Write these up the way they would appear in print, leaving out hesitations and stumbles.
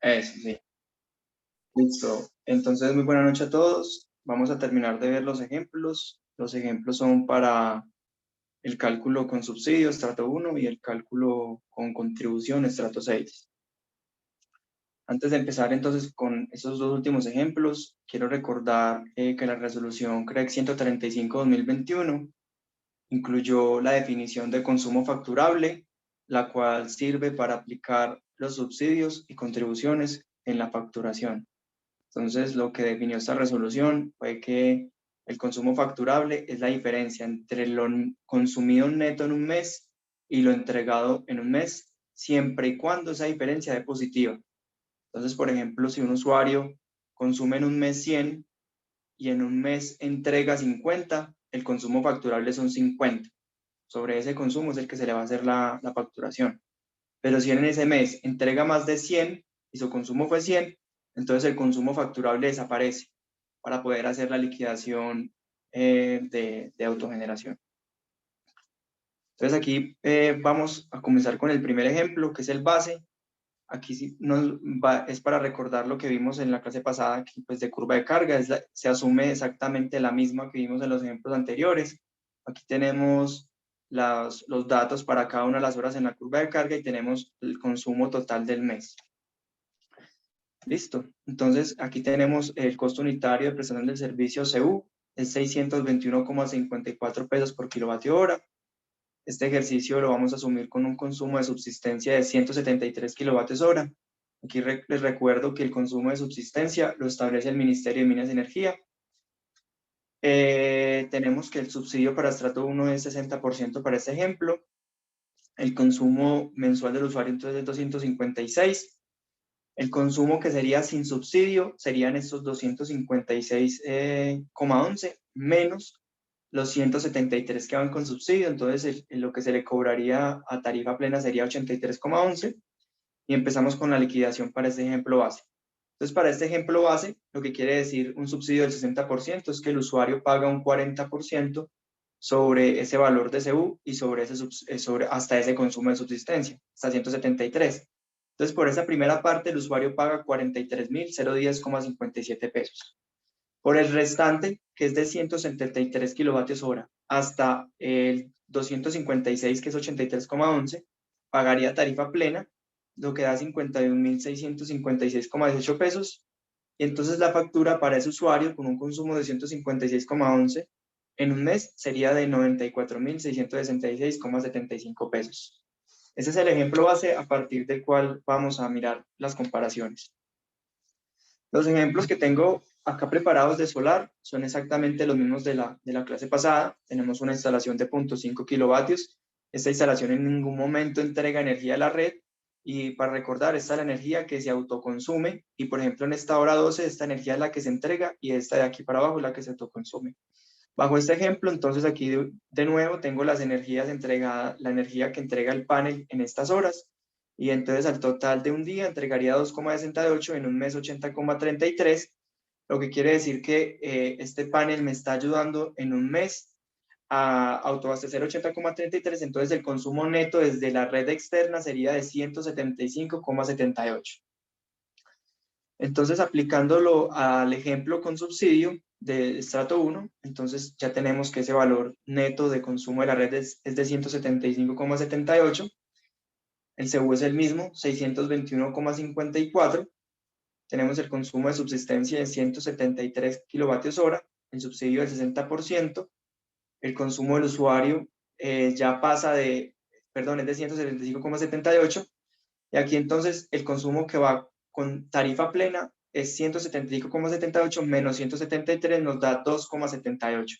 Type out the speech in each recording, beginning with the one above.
Eso, sí. Listo. Entonces, muy buena noche a todos. Vamos a terminar de ver los ejemplos. Los ejemplos son para el cálculo con subsidio, estrato 1, y el cálculo con contribución, estrato 6. Antes de empezar entonces con esos dos últimos ejemplos, quiero recordar que la resolución CREC 135-2021 incluyó la definición de consumo facturable, la cual sirve para aplicar los subsidios y contribuciones en la facturación. Entonces, lo que definió esta resolución fue que el consumo facturable es la diferencia entre lo consumido neto en un mes y lo entregado en un mes, siempre y cuando esa diferencia sea positiva. Entonces, por ejemplo, si un usuario consume en un mes 100 y en un mes entrega 50, el consumo facturable son 50. Sobre ese consumo es el que se le va a hacer la facturación. Pero si en ese mes entrega más de 100 y su consumo fue 100, entonces el consumo facturable desaparece para poder hacer la liquidación de autogeneración. Entonces aquí vamos a comenzar con el primer ejemplo, que es el base. Aquí sí es para recordar lo que vimos en la clase pasada, aquí pues de curva de carga, se asume exactamente la misma que vimos en los ejemplos anteriores. Aquí tenemos los datos para cada una de las horas en la curva de carga y tenemos el consumo total del mes. Listo. Entonces, aquí tenemos el costo unitario de prestación del servicio CU, es 621,54 pesos por kilovatio hora. Este ejercicio lo vamos a asumir con un consumo de subsistencia de 173 kilovatios hora. Aquí les recuerdo que el consumo de subsistencia lo establece el Ministerio de Minas y Energía. Tenemos que el subsidio para estrato 1 es 60% para este ejemplo. El consumo mensual del usuario entonces es 256. El consumo que sería sin subsidio serían estos 256,11 menos los 173 que van con subsidio. Entonces lo que se le cobraría a tarifa plena sería 83,11 y empezamos con la liquidación para este ejemplo base. Entonces, para este ejemplo base, lo que quiere decir un subsidio del 60% es que el usuario paga un 40% sobre ese valor de CU y sobre hasta ese consumo de subsistencia, hasta 173. Entonces, por esa primera parte, el usuario paga 43,010,57 pesos. Por el restante, que es de 173 kilovatios hora, hasta el 256, que es 83,11, pagaría tarifa plena, lo que da 51,656,18 pesos. Y entonces la factura para ese usuario con un consumo de 156,11 en un mes sería de 94,666,75 pesos. Ese es el ejemplo base a partir del cual vamos a mirar las comparaciones. Los ejemplos que tengo acá preparados de solar son exactamente los mismos de la clase pasada. Tenemos una instalación de 0.5 kilovatios. Esta instalación en ningún momento entrega energía a la red. Y para recordar, esta es la energía que se autoconsume. Y por ejemplo, en esta hora 12, esta energía es la que se entrega y esta de aquí para abajo es la que se autoconsume. Bajo este ejemplo, entonces aquí de nuevo tengo las energías entregadas, la energía que entrega el panel en estas horas. Y entonces al total de un día entregaría 2,68, en un mes 80,33, lo que quiere decir que este panel me está ayudando en un mes a autoabastecer 80,33, entonces el consumo neto desde la red externa sería de 175,78. Entonces, aplicándolo al ejemplo con subsidio de estrato 1, entonces ya tenemos que ese valor neto de consumo de la red es de 175,78. El CU es el mismo, 621,54. Tenemos el consumo de subsistencia de 173 kilovatios hora, el subsidio del 60%. El consumo del usuario ya pasa es de 175,78. Y aquí entonces el consumo que va con tarifa plena es 175,78 menos 173 nos da 2,78.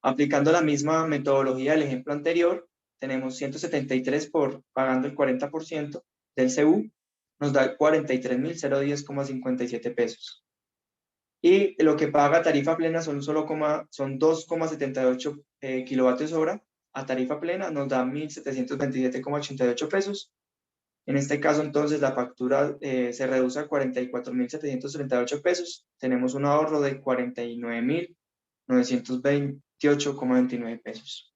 Aplicando la misma metodología del ejemplo anterior, tenemos 173 pagando el 40% del CU, nos da 43,010,57 pesos. Y lo que paga tarifa plena son 2,78 kilovatios hora. A tarifa plena nos da 1,727,88 pesos. En este caso, entonces, la factura se reduce a 44,738 pesos. Tenemos un ahorro de 49,928,29 pesos.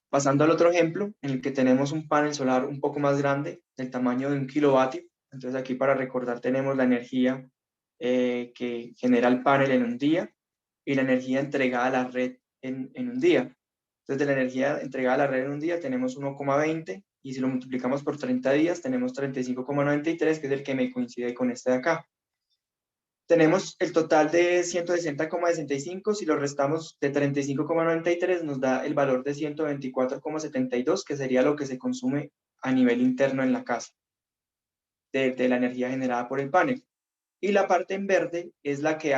Pasando al otro ejemplo, en el que tenemos un panel solar un poco más grande, del tamaño de 1 kilovatio. Entonces aquí para recordar tenemos la energía que genera el panel en un día y la energía entregada a la red en un día. Entonces de la energía entregada a la red en un día tenemos 1,20 y si lo multiplicamos por 30 días tenemos 35,93, que es el que me coincide con este de acá. Tenemos el total de 160,65, si lo restamos de 35,93 nos da el valor de 124,72, que sería lo que se consume a nivel interno en la casa, de la energía generada por el panel. Y la parte en verde es la que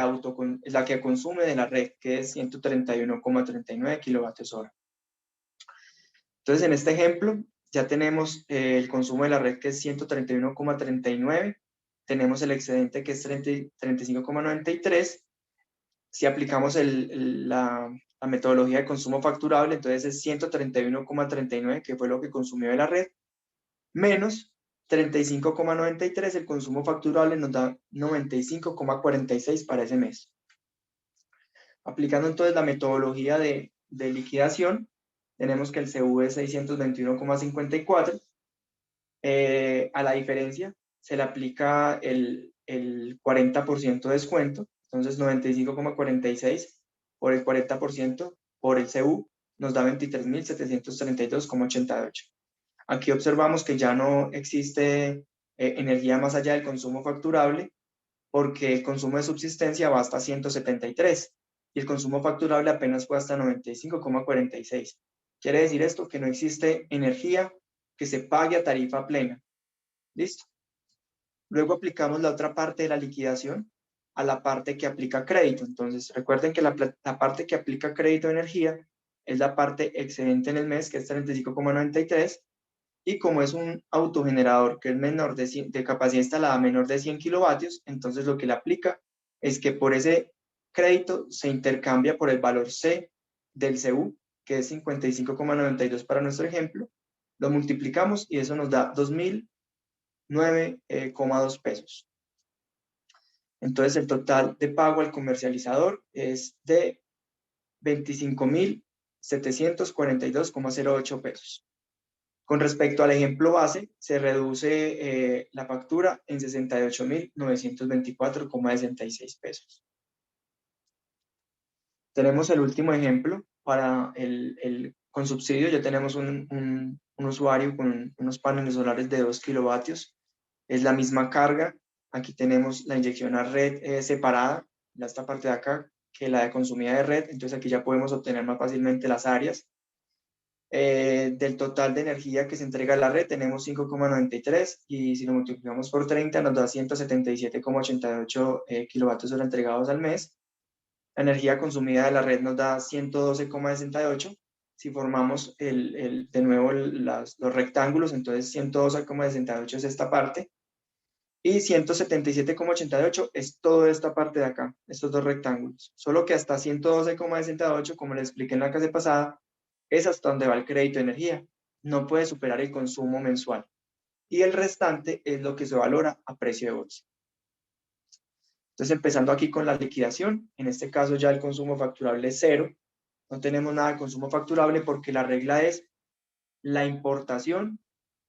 consume de la red, que es 131,39 kilovatios hora. Entonces, en este ejemplo, ya tenemos el consumo de la red, que es 131,39, tenemos el excedente, que es 35,93. Si aplicamos la metodología de consumo facturable, entonces es 131,39, que fue lo que consumió de la red, menos 35,93, el consumo facturable nos da 95,46 para ese mes. Aplicando entonces la metodología de liquidación, tenemos que el CV es 621,54. A la diferencia se le aplica el 40% de descuento, entonces 95,46 por el 40% por el CU nos da 23.732,88. Aquí observamos que ya no existe energía más allá del consumo facturable, porque el consumo de subsistencia va hasta 173 y el consumo facturable apenas fue hasta 95,46. Quiere decir esto que no existe energía que se pague a tarifa plena. ¿Listo? Luego aplicamos la otra parte de la liquidación a la parte que aplica crédito. Entonces, recuerden que la parte que aplica crédito de energía es la parte excedente en el mes, que es 35,93, y como es un autogenerador que es menor de capacidad instalada menor de 100 kilovatios, entonces lo que le aplica es que por ese crédito se intercambia por el valor C del CU, que es 55,92 para nuestro ejemplo, lo multiplicamos y eso nos da 2.009,2 pesos. Entonces el total de pago al comercializador es de 25.742,08 pesos. Con respecto al ejemplo base, se reduce la factura en 68.924,66 pesos. Tenemos el último ejemplo para con subsidio. Ya tenemos un usuario con unos paneles solares de 2 kilovatios. Es la misma carga. Aquí tenemos la inyección a red separada, esta parte de acá, que la de consumida de red. Entonces aquí ya podemos obtener más fácilmente las áreas. Del total de energía que se entrega a la red tenemos 5,93 y si lo multiplicamos por 30 nos da 177,88 kilovatios hora entregados al mes. La energía consumida de la red nos da 112,68. Si formamos de nuevo los rectángulos, entonces 112,68 es esta parte y 177,88 es toda esta parte de acá, estos dos rectángulos. Solo que hasta 112,68, como les expliqué en la clase pasada, es hasta donde va el crédito de energía. No puede superar el consumo mensual. Y el restante es lo que se valora a precio de bolsa. Entonces, empezando aquí con la liquidación, en este caso ya el consumo facturable es cero. No tenemos nada de consumo facturable porque la regla es la importación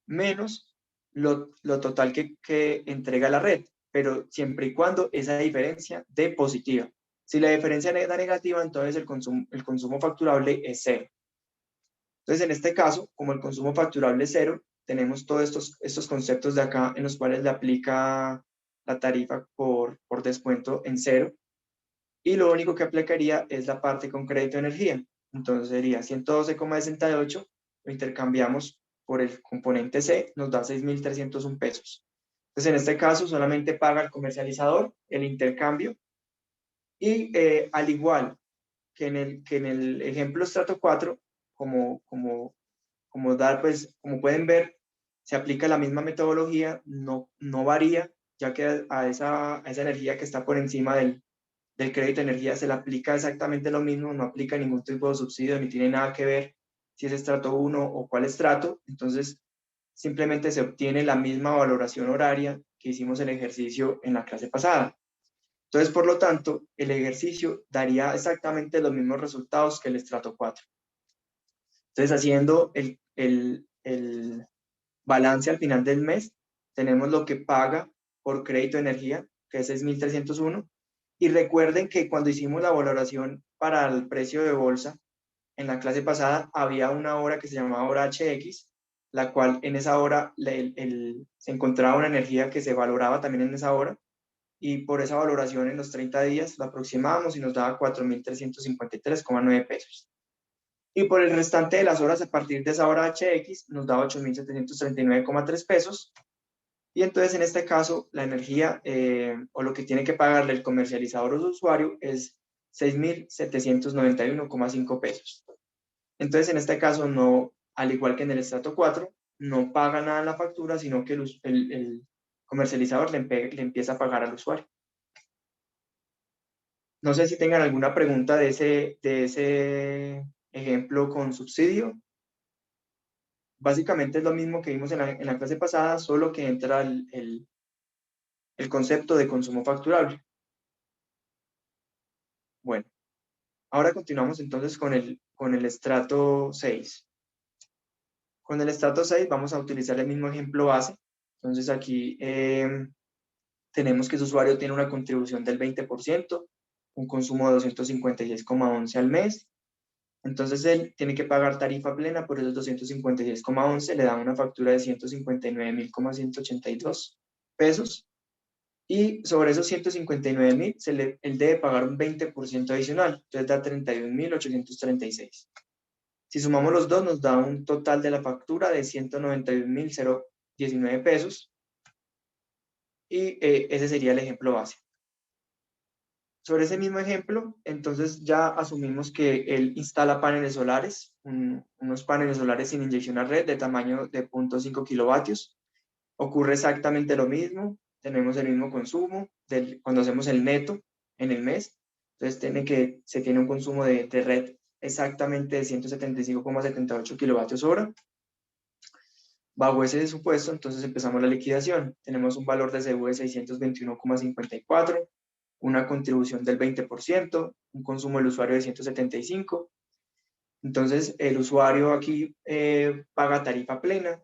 menos lo total que entrega la red, pero siempre y cuando esa diferencia dé positiva. Si la diferencia da negativa, entonces el consumo facturable es cero. Entonces, en este caso, como el consumo facturable es cero, tenemos todos estos conceptos de acá en los cuales le aplica la tarifa por descuento en cero. Y lo único que aplicaría es la parte con crédito de energía. Entonces sería 112,68, lo intercambiamos por el componente C, nos da 6.301 pesos. Entonces, en este caso, solamente paga el comercializador el intercambio. Y al igual que en el ejemplo estrato 4, como pueden ver, se aplica la misma metodología, no varía, ya que a esa energía que está por encima del crédito de energía se le aplica exactamente lo mismo, no aplica ningún tipo de subsidio, ni tiene nada que ver si es estrato 1 o cuál estrato. Entonces, simplemente se obtiene la misma valoración horaria que hicimos el ejercicio en la clase pasada. Entonces, por lo tanto, el ejercicio daría exactamente los mismos resultados que el estrato 4. Entonces, haciendo balance al final del mes, tenemos lo que paga por crédito de energía, que es 6.301. Y recuerden que cuando hicimos la valoración para el precio de bolsa, en la clase pasada había una hora que se llamaba hora HX, la cual en esa hora se encontraba una energía que se valoraba también en esa hora, y por esa valoración en los 30 días la aproximábamos y nos daba 4.353,9 pesos. Y por el restante de las horas a partir de esa hora HX nos daba 8.739,3 pesos. Y entonces en este caso la energía o lo que tiene que pagarle el comercializador o su usuario es 6.791,5 pesos. Entonces en este caso no, al igual que en el estrato 4, no paga nada en la factura, sino que el comercializador le empieza a pagar al usuario. No sé si tengan alguna pregunta de ese ejemplo con subsidio. Básicamente es lo mismo que vimos en la clase pasada, solo que entra el concepto de consumo facturable. Bueno, ahora continuamos entonces con el estrato 6. Con el estrato 6 vamos a utilizar el mismo ejemplo base. Entonces aquí tenemos que su usuario tiene una contribución del 20%, un consumo de 256,11 al mes. Entonces él tiene que pagar tarifa plena por esos 256,11, le da una factura de 159.182 pesos. Y sobre esos 159.000, él debe pagar un 20% adicional, entonces da 31.836. Si sumamos los dos, nos da un total de la factura de 191.019 pesos. Y ese sería el ejemplo base. Sobre ese mismo ejemplo, entonces ya asumimos que él instala paneles solares, unos paneles solares sin inyección a red de tamaño de 0.5 kilovatios. Ocurre exactamente lo mismo, tenemos el mismo consumo cuando hacemos el neto en el mes. Entonces se tiene un consumo de red exactamente de 175,78 kilovatios hora. Bajo ese supuesto, entonces empezamos la liquidación. Tenemos un valor de CU de 621,54, una contribución del 20%, un consumo del usuario de 175. Entonces, el usuario aquí paga tarifa plena,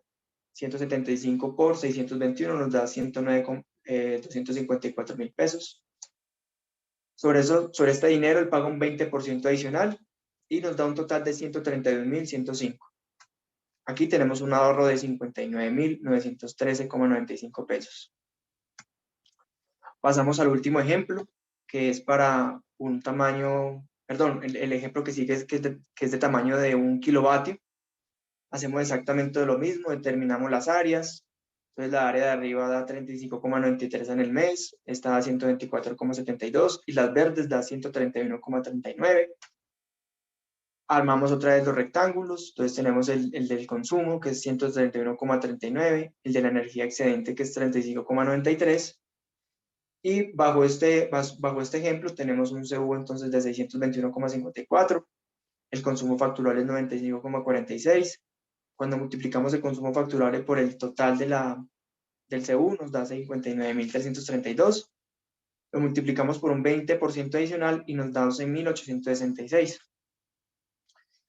175 por 621 nos da 254.000 pesos. Sobre este dinero, él paga un 20% adicional y nos da un total de 131.105. Aquí tenemos un ahorro de 59.913,95 pesos. Pasamos al último ejemplo, que es para un tamaño, perdón, el ejemplo que sigue es que es de tamaño de 1 kilovatio. Hacemos exactamente lo mismo, determinamos las áreas. Entonces la área de arriba da 35,93 en el mes, esta da 124,72 y las verdes da 131,39. Armamos otra vez los rectángulos, entonces tenemos el del consumo, que es 131,39, el de la energía excedente, que es 35,93, y bajo este ejemplo tenemos un CU entonces de 621,54, el consumo facturable es 95,46. Cuando multiplicamos el consumo facturable por el total del CU nos da 59.332, lo multiplicamos por un 20% adicional y nos da 11.866.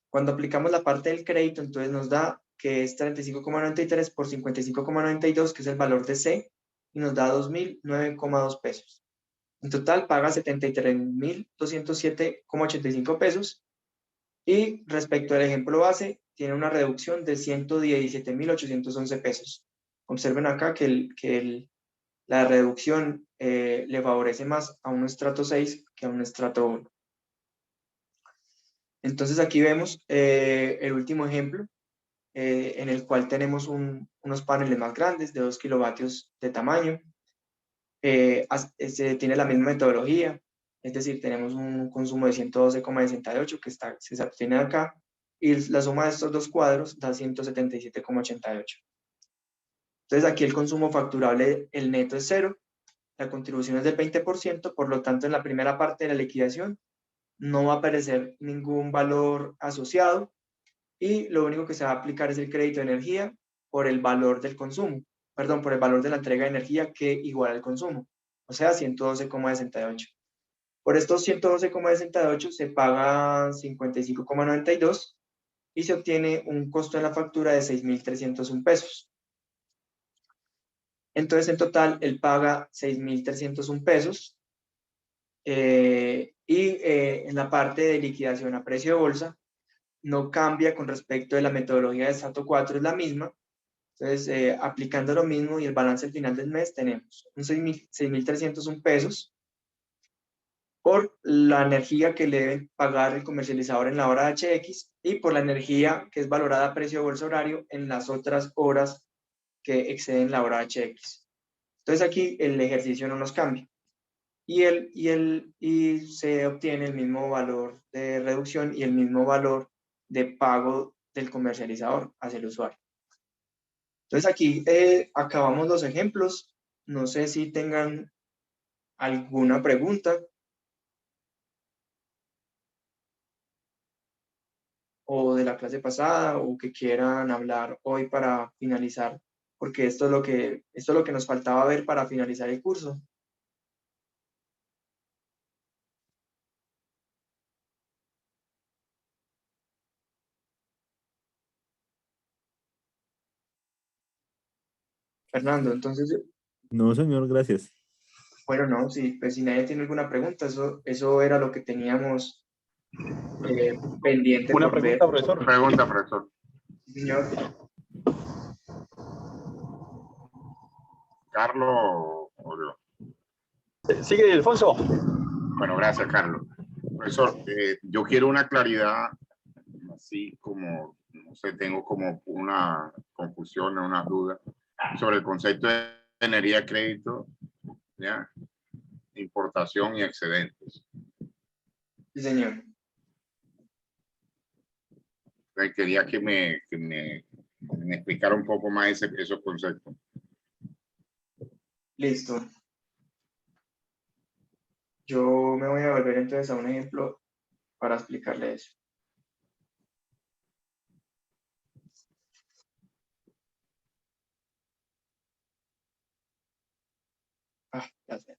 Cuando aplicamos la parte del crédito, entonces nos da que es 35,93 por 55,92, que es el valor de C, y nos da 2.009,2 pesos. En total paga 73.207,85 pesos. Y respecto al ejemplo base, tiene una reducción de 117.811 pesos. Observen acá que la reducción le favorece más a un estrato 6 que a un estrato 1. Entonces aquí vemos el último ejemplo, en el cual tenemos unos paneles más grandes de 2 kilovatios de tamaño. Se tiene la misma metodología, es decir, tenemos un consumo de 112,68 que se obtiene acá, y la suma de estos dos cuadros da 177,88. Entonces aquí el consumo facturable, el neto es cero, la contribución es del 20%, por lo tanto en la primera parte de la liquidación no va a aparecer ningún valor asociado y lo único que se va a aplicar es el crédito de energía por el valor del consumo, perdón, por el valor de la entrega de energía que iguala al consumo, o sea, 112,68. Por estos 112,68 se paga 55,92 y se obtiene un costo en la factura de 6.301 pesos. Entonces, en total, él paga 6.301 pesos. En la parte de liquidación a precio de bolsa, no cambia con respecto de la metodología de estrato 4, es la misma. Entonces, aplicando lo mismo y el balance al final del mes, tenemos un 6.301 pesos por la energía que le debe pagar el comercializador en la hora de HX y por la energía que es valorada a precio de bolsa horario en las otras horas que exceden la hora HX. Entonces aquí el ejercicio no nos cambia y se obtiene el mismo valor de reducción y el mismo valor de pago del comercializador hacia el usuario. Entonces aquí acabamos los ejemplos. No sé si tengan alguna pregunta o de la clase pasada o que quieran hablar hoy para finalizar, porque esto es lo que nos faltaba ver para finalizar el curso. Fernando, entonces, No, señor, gracias. bueno, no, pues si nadie tiene alguna pregunta, eso era lo que teníamos pendiente Una por ver. pregunta, profesor. Pregunta, profesor. Señor, Carlos o yo. Sigue, Alfonso. Bueno, gracias, Carlos. Profesor, yo quiero una claridad, así como, no sé, tengo como una confusión, una duda sobre el concepto de energía de crédito, ¿ya? Importación y excedentes. sí, señor. Quería que me explicara un poco más esos conceptos. Listo. Yo me voy a volver entonces a un ejemplo para explicarle eso. Ya sé.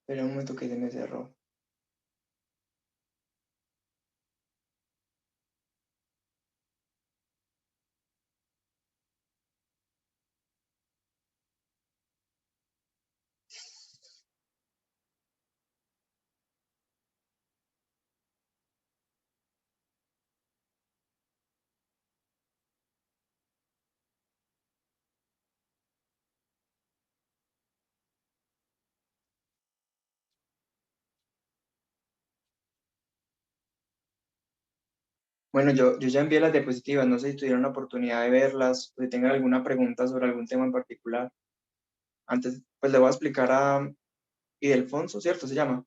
Espera un momento que se me cerró. Bueno, yo ya envié las diapositivas, no sé si tuvieron la oportunidad de verlas, o si tengan alguna pregunta sobre algún tema en particular. Antes, pues le voy a explicar a Ildefonso, ¿cierto? Se llama,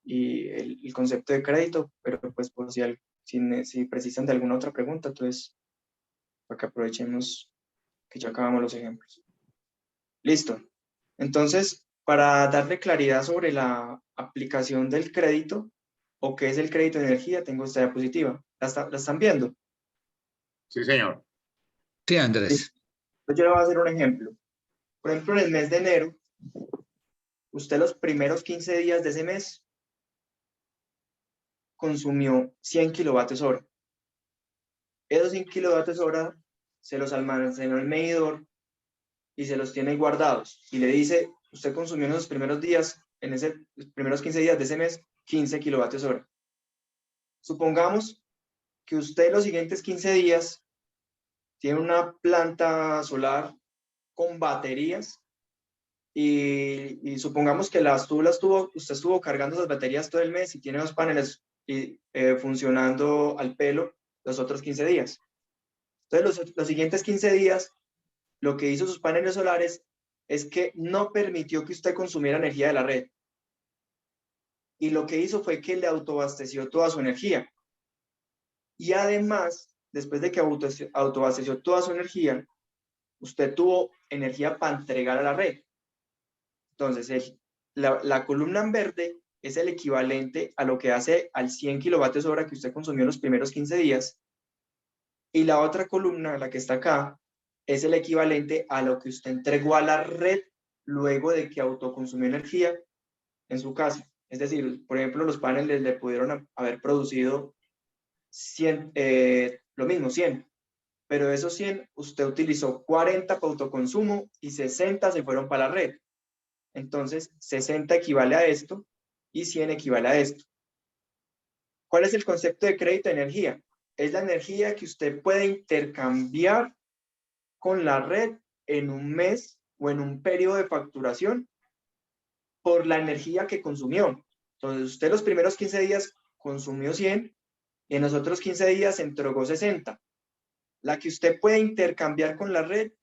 y el concepto de crédito, pero pues por si precisan de alguna otra pregunta, entonces, para que aprovechemos que ya acabamos los ejemplos. Listo. Entonces, para darle claridad sobre la aplicación del crédito, o qué es el crédito de energía, tengo esta diapositiva. ¿La están viendo? Sí, señor. Sí, Andrés. Entonces, yo le voy a hacer un ejemplo. Por ejemplo, en el mes de enero, usted los primeros 15 días de ese mes consumió 100 kilovatios hora. Esos 100 kilovatios hora se los almacenó el medidor y se los tiene guardados. Y le dice, usted consumió en esos primeros días, en esos primeros 15 días de ese mes, 15 kilovatios hora. Supongamos que usted los siguientes 15 días tiene una planta solar con baterías y supongamos que usted estuvo cargando esas baterías todo el mes y tiene dos paneles funcionando al pelo los otros 15 días. Entonces, los siguientes 15 días, lo que hizo sus paneles solares es que no permitió que usted consumiera energía de la red. Y lo que hizo fue que le autoabasteció toda su energía. Y además, después de que autoabasteció toda su energía, usted tuvo energía para entregar a la red. Entonces, la columna en verde es el equivalente a lo que hace al 100 kilovatios hora que usted consumió los primeros 15 días. Y la otra columna, la que está acá, es el equivalente a lo que usted entregó a la red luego de que autoconsumió energía en su casa. Es decir, por ejemplo, los paneles le pudieron haber producido 100, lo mismo, 100. Pero de esos 100, usted utilizó 40 para autoconsumo y 60 se fueron para la red. Entonces, 60 equivale a esto y 100 equivale a esto. ¿Cuál es el concepto de crédito de energía? Es la energía que usted puede intercambiar con la red en un mes o en un periodo de facturación por la energía que consumió. Entonces, usted los primeros 15 días consumió 100 y en los otros 15 días entregó 60. La que usted puede intercambiar con la red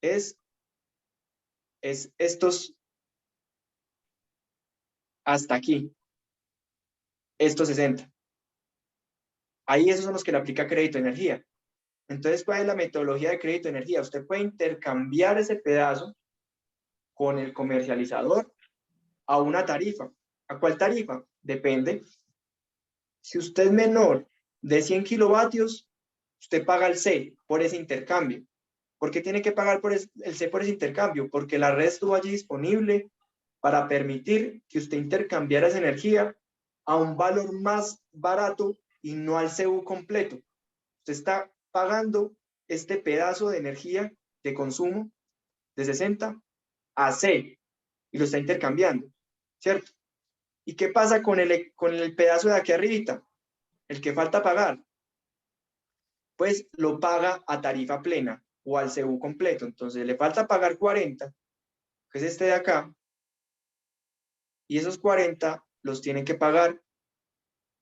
es estos hasta aquí, estos 60. Ahí esos son los que le aplica crédito de energía. Entonces, ¿cuál es la metodología de crédito de energía? Usted puede intercambiar ese pedazo con el comercializador a una tarifa. ¿A cuál tarifa? Depende. Si usted es menor de 100 kilovatios, usted paga el C por ese intercambio. ¿Por qué tiene que pagar por el C por ese intercambio? Porque la red estuvo allí disponible para permitir que usted intercambiara esa energía a un valor más barato y no al CU completo. Usted está pagando este pedazo de energía de consumo de 60 a C y lo está intercambiando, ¿cierto? ¿Y qué pasa con el pedazo de aquí arribita? El que falta pagar, pues lo paga a tarifa plena o al CU completo. Entonces le falta pagar 40, que es este de acá, y esos 40 los tienen que pagar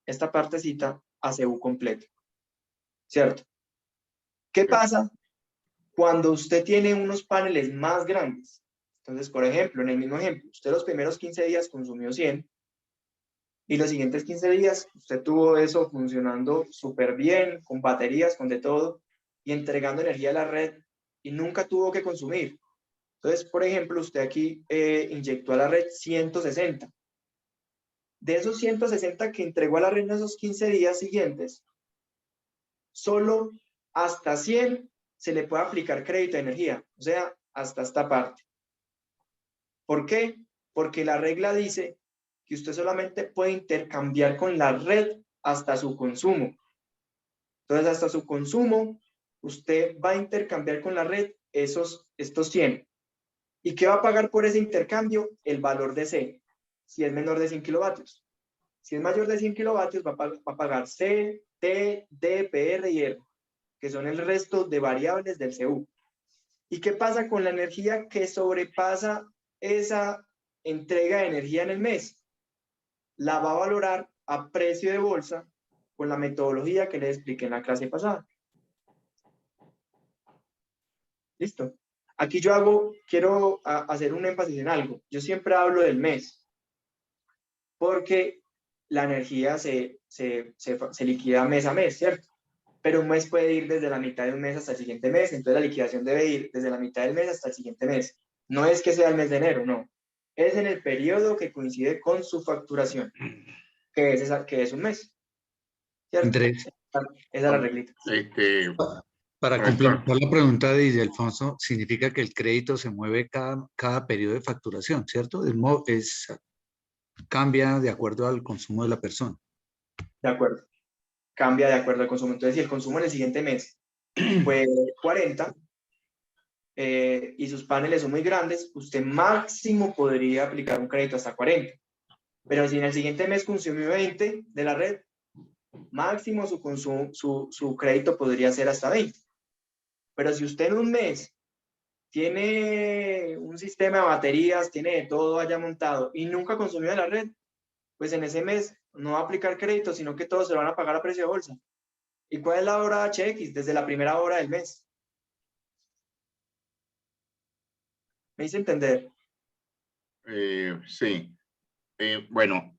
esta partecita a CU completo, ¿cierto? ¿Qué pasa cuando usted tiene unos paneles más grandes? Entonces, por ejemplo, en el mismo ejemplo, usted los primeros 15 días consumió 100 y los siguientes 15 días usted tuvo eso funcionando súper bien, con baterías, con de todo, y entregando energía a la red y nunca tuvo que consumir. Entonces, por ejemplo, usted aquí inyectó a la red 160. De esos 160 que entregó a la red en esos 15 días siguientes, solo hasta 100 se le puede aplicar crédito de energía, o sea, hasta esta parte. ¿Por qué? Porque la regla dice que usted solamente puede intercambiar con la red hasta su consumo. Entonces, hasta su consumo, usted va a intercambiar con la red estos 100. ¿Y qué va a pagar por ese intercambio? El valor de C, si es menor de 100 kilovatios. Si es mayor de 100 kilovatios, va a pagar C, T, D, PR y R, que son el resto de variables del CU. ¿Y qué pasa con la energía que sobrepasa esa entrega de energía en el mes? La va a valorar a precio de bolsa con la metodología que les expliqué en la clase pasada. ¿Listo? Aquí quiero hacer un énfasis en algo. Yo siempre hablo del mes, porque la energía se liquida mes a mes, ¿cierto? Pero un mes puede ir desde la mitad de un mes hasta el siguiente mes, entonces la liquidación debe ir desde la mitad del mes hasta el siguiente mes. No es que sea el mes de enero, no. Es en el periodo que coincide con su facturación, que es un mes, ¿cierto? Andrés, Esa es la reglita. para Profesor. complementar la pregunta de Ildefonso, significa que el crédito se mueve cada periodo de facturación, ¿cierto? Cambia de acuerdo al consumo de la persona. De acuerdo. Cambia de acuerdo al consumo. Entonces, si el consumo en el siguiente mes fue 40 y sus paneles son muy grandes, usted máximo podría aplicar un crédito hasta 40. Pero si en el siguiente mes consumió 20 de la red, máximo su crédito podría ser hasta 20. Pero si usted en un mes tiene un sistema de baterías, tiene de todo allá montado y nunca consumió de la red, pues en ese mes no va a aplicar crédito, sino que todos se lo van a pagar a precio de bolsa. ¿Y cuál es la hora HX? Desde la primera hora del mes. ¿Me hice entender? Sí. Bueno,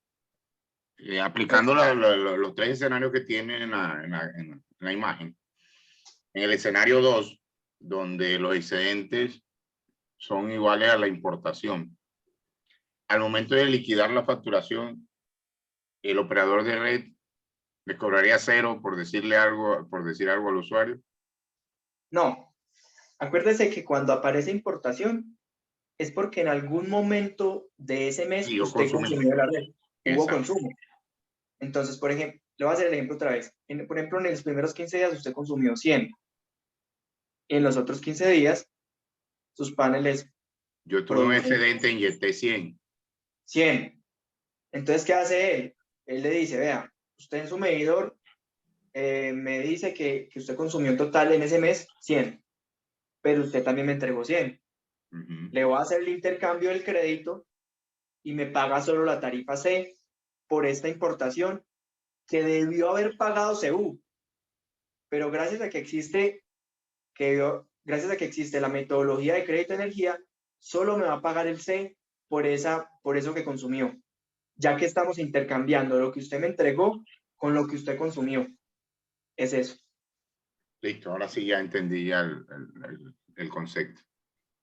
aplicando los tres escenarios que tienen en la imagen. En el escenario 2, donde los excedentes son iguales a la importación, al momento de liquidar la facturación, el operador de red le cobraría cero por decir algo al usuario. No, acuérdese que cuando aparece importación es porque en algún momento de ese mes Sí, yo usted consumí. consumió de la red, hubo Exacto. consumo. Entonces, por ejemplo, le voy a hacer el ejemplo otra vez. Por ejemplo, en los primeros 15 días usted consumió 100. Y en los otros 15 días, sus paneles Yo tuve un producen excedente, inyecté 100. 100. Entonces, ¿qué hace él? Él le dice, vea, usted en su medidor me dice que usted consumió en total en ese mes 100, pero usted también me entregó 100. Le voy a hacer el intercambio del crédito y me paga solo la tarifa C por esta importación que debió haber pagado CU. Pero gracias a que existe, gracias a que existe la metodología de crédito de energía, solo me va a pagar el C por eso que consumió, ya que estamos intercambiando lo que usted me entregó con lo que usted consumió. Es eso. Listo, ahora sí ya entendí ya el concepto.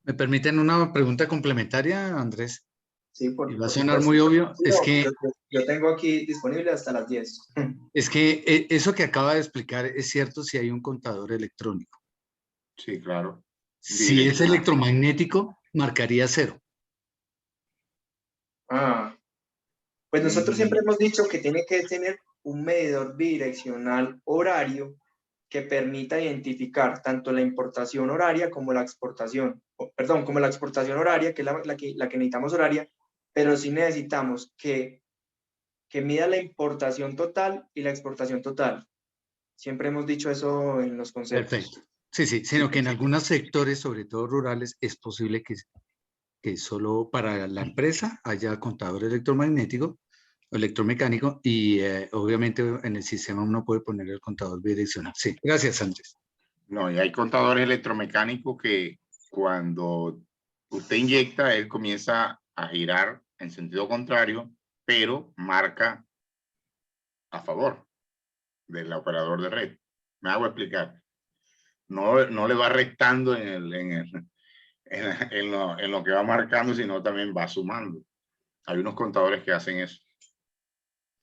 ¿Me permiten una pregunta complementaria, Andrés? Sí, Y va a sonar supuesto. muy obvio. Sí, Es no, que yo tengo aquí disponible hasta las 10. eso que acaba de explicar es cierto si hay un contador electrónico. Sí, claro. Si es Bidireccional. electromagnético, marcaría 0. Pues nosotros siempre hemos dicho que tiene que tener un medidor bidireccional horario que permita identificar tanto la importación horaria como la exportación, como la exportación horaria, que es la que necesitamos horaria, pero sí necesitamos que mida la importación total y la exportación total. Siempre hemos dicho eso en los conceptos. Perfecto. Sí, sí, sino que en algunos sectores, sobre todo rurales, es posible que solo para la empresa haya contador electromagnético o electromecánico y obviamente en el sistema uno puede poner el contador bidireccional. Sí, gracias, Andrés. No, y hay contadores electromecánicos que cuando usted inyecta, él comienza a girar en sentido contrario, pero marca a favor del operador de red. Me hago explicar. No le va restando en lo que va marcando, sino también va sumando. Hay unos contadores que hacen eso.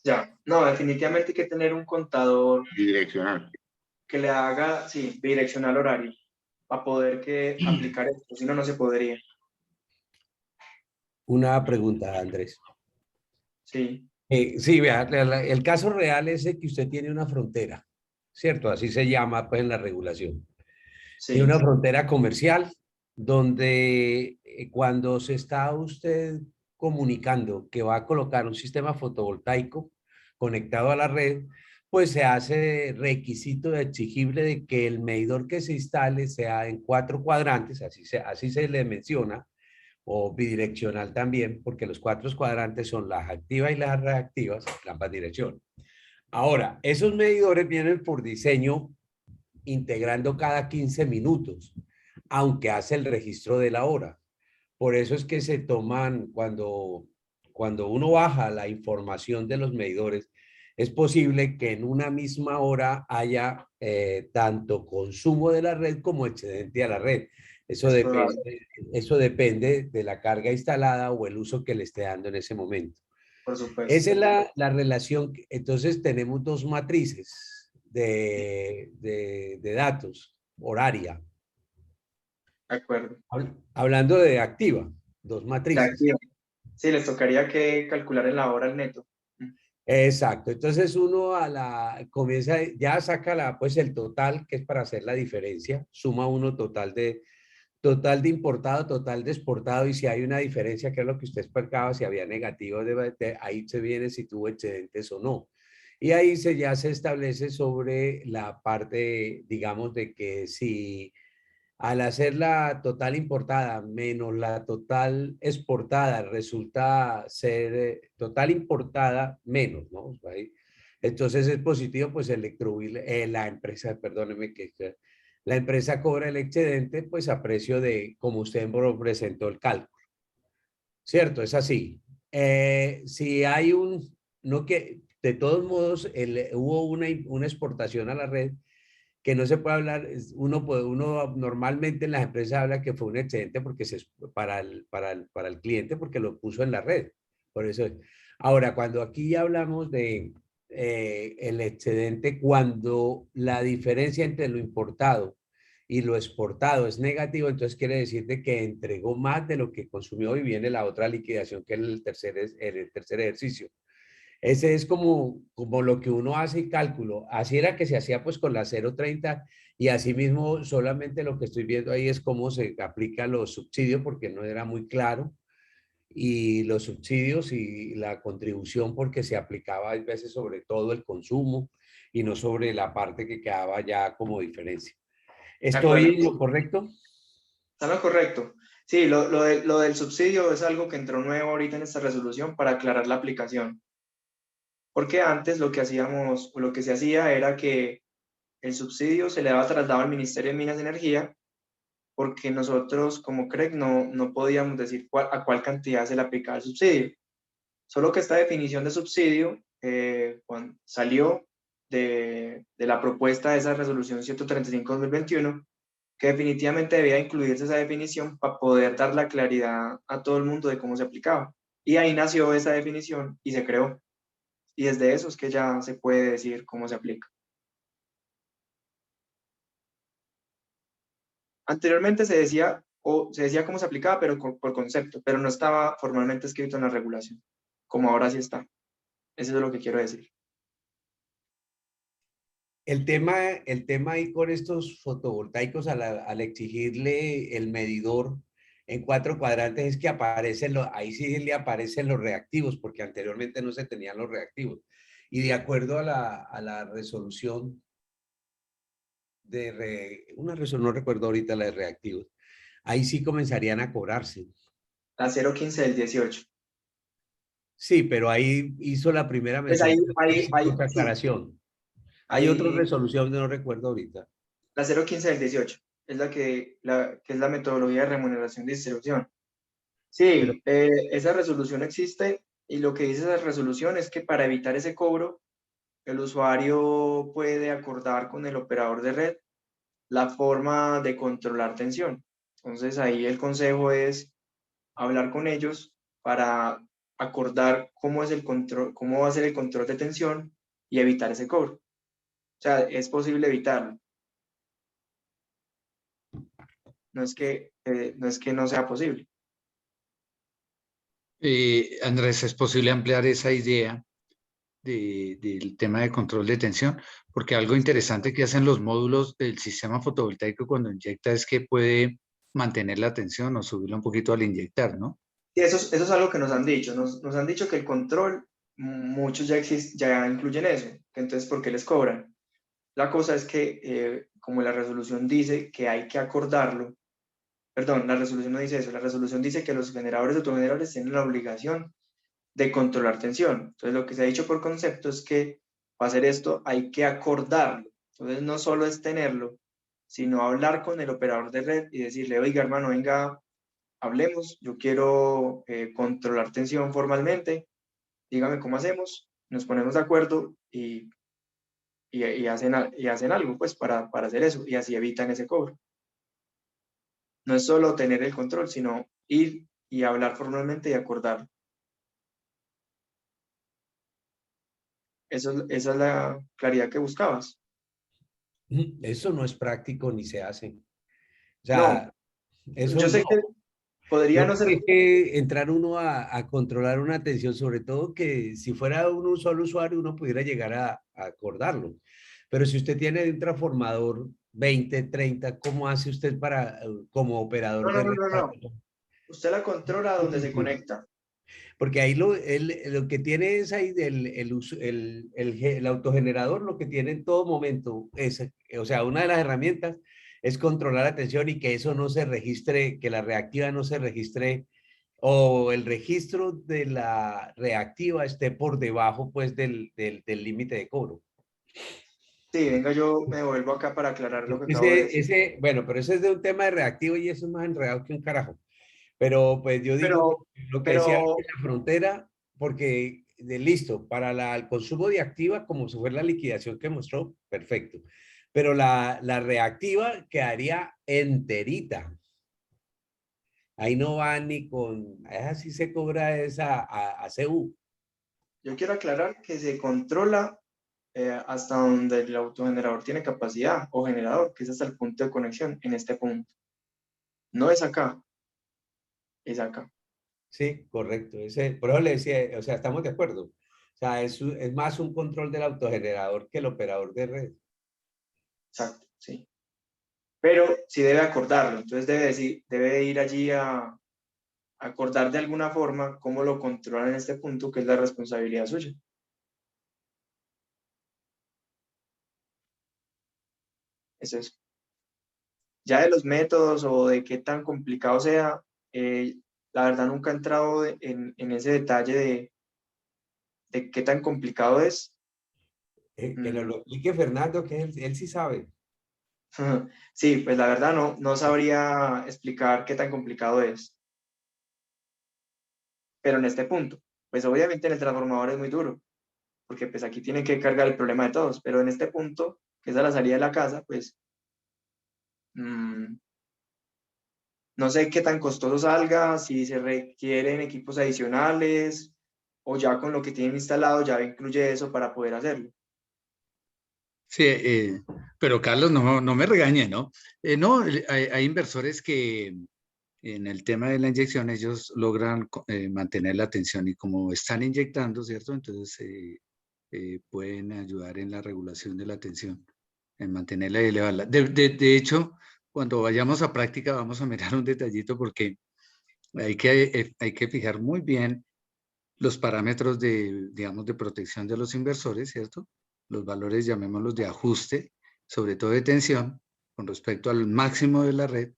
Ya, no, definitivamente hay que tener un contador Bidireccional. que le haga, sí, bidireccional horario, para poder aplicar esto, si no, no se podría. Una pregunta, Andrés. Sí, Sí, vea, el caso real es el que usted tiene una frontera, ¿cierto? Así se llama pues en la regulación. Tiene sí, una frontera comercial donde cuando se está usted comunicando que va a colocar un sistema fotovoltaico conectado a la red, pues se hace requisito exigible de que el medidor que se instale sea en 4 cuadrantes, así se le menciona, o bidireccional también, porque los 4 cuadrantes son las activas y las reactivas, ambas direcciones. Ahora, esos medidores vienen por diseño integrando cada 15 minutos, aunque hace el registro de la hora. Por eso es que se toman, cuando uno baja la información de los medidores, es posible que en una misma hora haya tanto consumo de la red como excedente a la red. es probable, Eso depende de la carga instalada o el uso que le esté dando en ese momento. por supuesto. Esa es la relación. Entonces tenemos dos matrices de datos, horaria. De acuerdo. Hablando de activa, dos matrices. Activa. Sí, les tocaría que calcular en la hora el neto. Exacto. Entonces uno comienza, ya saca pues el total, que es para hacer la diferencia, suma uno total de importado, total de exportado, y si hay una diferencia, que es lo que usted explicaba, si había negativos, ahí se viene si tuvo excedentes o no. Y ahí ya se establece sobre la parte, digamos, de que si al hacer la total importada menos la total exportada resulta ser total importada menos, ¿no? Entonces es positivo, pues la empresa, perdóneme, la empresa cobra el excedente, pues a precio de como usted presentó el cálculo. ¿Cierto? Es así. Si hay no que, de todos modos, hubo una exportación a la red que no se puede hablar, uno normalmente en las empresas habla que fue un excedente porque para el cliente porque lo puso en la red. Por eso es. Ahora, cuando aquí hablamos de el excedente, cuando la diferencia entre lo importado y lo exportado es negativo, entonces quiere decir de que entregó más de lo que consumió y viene la otra liquidación que es el tercer ejercicio. Ese es como lo que uno hace y cálculo. Así era que se hacía pues con la 0.30 y así mismo solamente lo que estoy viendo ahí es cómo se aplican los subsidios porque no era muy claro y los subsidios y la contribución porque se aplicaba a veces sobre todo el consumo y no sobre la parte que quedaba ya como diferencia. De acuerdo. ¿Estoy en lo correcto? Está lo correcto. Sí, lo del subsidio es algo que entró nuevo ahorita en esta resolución para aclarar la aplicación. Porque antes lo que hacíamos, o lo que se hacía era que el subsidio se le daba traslado al Ministerio de Minas y Energía, porque nosotros como CREC no podíamos decir a cuál cantidad se le aplicaba el subsidio. Solo que esta definición de subsidio salió de la propuesta de esa resolución 135-2021, que definitivamente debía incluirse esa definición para poder dar la claridad a todo el mundo de cómo se aplicaba. Y ahí nació esa definición y se creó. Y desde eso es que ya se puede decir cómo se aplica. Anteriormente se decía cómo se aplicaba, pero por concepto, pero no estaba formalmente escrito en la regulación, como ahora sí está. Eso es lo que quiero decir. El tema ahí con estos fotovoltaicos al exigirle el medidor en 4 cuadrantes es que ahí sí le aparecen los reactivos, porque anteriormente no se tenían los reactivos. Y de acuerdo a la resolución no recuerdo ahorita la de reactivos, ahí sí comenzarían a cobrarse. La 015 del 18. Sí, pero ahí hizo la primera Pues mención. sí, Aclaración. Hay otra ahí resolución que no recuerdo ahorita. la 015 del 18 es que es la metodología de remuneración de distribución. Pero, Sí, esa resolución existe y lo que dice esa resolución es que para evitar ese cobro, el usuario puede acordar con el operador de red la forma de controlar tensión. Entonces ahí el consejo es hablar con ellos para acordar cómo es el control, cómo va a ser el control de tensión y evitar ese cobro. O sea, es posible evitarlo. No es que no sea posible. Andrés, ¿es posible ampliar esa idea del tema de control de tensión? Porque algo interesante que hacen los módulos del sistema fotovoltaico cuando inyecta es que puede mantener la tensión o subirla un poquito al inyectar, ¿no? Y eso es algo que nos han dicho. Nos han dicho que el control, muchos ya incluyen eso. Que entonces, ¿por qué les cobran? La cosa es que, como la resolución dice que hay que acordarlo, perdón, la resolución no dice eso, la resolución dice que los generadores autogeneradores tienen la obligación de controlar tensión. Entonces, lo que se ha dicho por concepto es que para hacer esto hay que acordarlo. Entonces, no solo es tenerlo, sino hablar con el operador de red y decirle, oiga, hermano, venga, hablemos, yo quiero controlar tensión formalmente, dígame cómo hacemos, nos ponemos de acuerdo y hacen algo pues para hacer eso y así evitan ese cobro. No es solo tener el control, sino ir y hablar formalmente y acordar. Esa es la claridad que buscabas. eso no es práctico ni se hace. O No, sea, eso yo sé no. que podría Yo no creo ser. que hay que entrar uno a controlar una atención, sobre todo que si fuera un solo usuario uno pudiera llegar a acordarlo. Pero si usted tiene un transformador 20, 30, ¿cómo hace usted para, como operador No, no, de no, red? no, no. Usted la controla donde se conecta. Porque ahí lo que tiene es ahí el autogenerador, lo que tiene en todo momento es, o sea, una de las herramientas es controlar la tensión y que eso no se registre, que la reactiva no se registre o el registro de la reactiva esté por debajo pues del límite de cobro. Sí, venga, yo me vuelvo acá para aclarar lo que acabo de decir. Bueno, pero ese es de un tema de reactivo y eso es más enredado que un carajo. Pero pues yo digo que Pero, lo que decía pero, en la frontera, porque listo, para el consumo de activa, como si fuera la liquidación que mostró, perfecto. pero la reactiva quedaría enterita. Ahí no va ni con, así se cobra esa a CU. Yo quiero aclarar que se controla hasta donde el autogenerador tiene capacidad o generador, que es hasta el punto de conexión, en este punto. No es acá, es acá. Sí, correcto. Por eso le decía, o sea, estamos de acuerdo. O sea, es más un control del autogenerador que el operador de red. Exacto, sí. Pero sí debe acordarlo, entonces debe ir allí a acordar de alguna forma cómo lo controlan en este punto, que es la responsabilidad suya. Es eso. Ya de los métodos o de qué tan complicado sea, la verdad nunca he entrado en ese detalle de qué tan complicado es. Que nos lo explique Fernando, que él sí sabe. Sí, pues la verdad no sabría explicar qué tan complicado es. Pero en este punto, pues obviamente en el transformador es muy duro, porque pues aquí tiene que cargar el problema de todos, pero en este punto, que es a la salida de la casa, pues no sé qué tan costoso salga, si se requieren equipos adicionales o ya con lo que tienen instalado ya incluye eso para poder hacerlo. Sí, pero Carlos, no me regañe, ¿no? No, hay inversores que en el tema de la inyección ellos logran mantener la tensión y como están inyectando, ¿cierto? Entonces pueden ayudar en la regulación de la tensión, en mantenerla y elevarla. De hecho, cuando vayamos a práctica vamos a mirar un detallito porque hay que fijar muy bien los parámetros de, digamos, de protección de los inversores, ¿cierto? Los valores, llamémoslos de ajuste, sobre todo de tensión, con respecto al máximo de la red.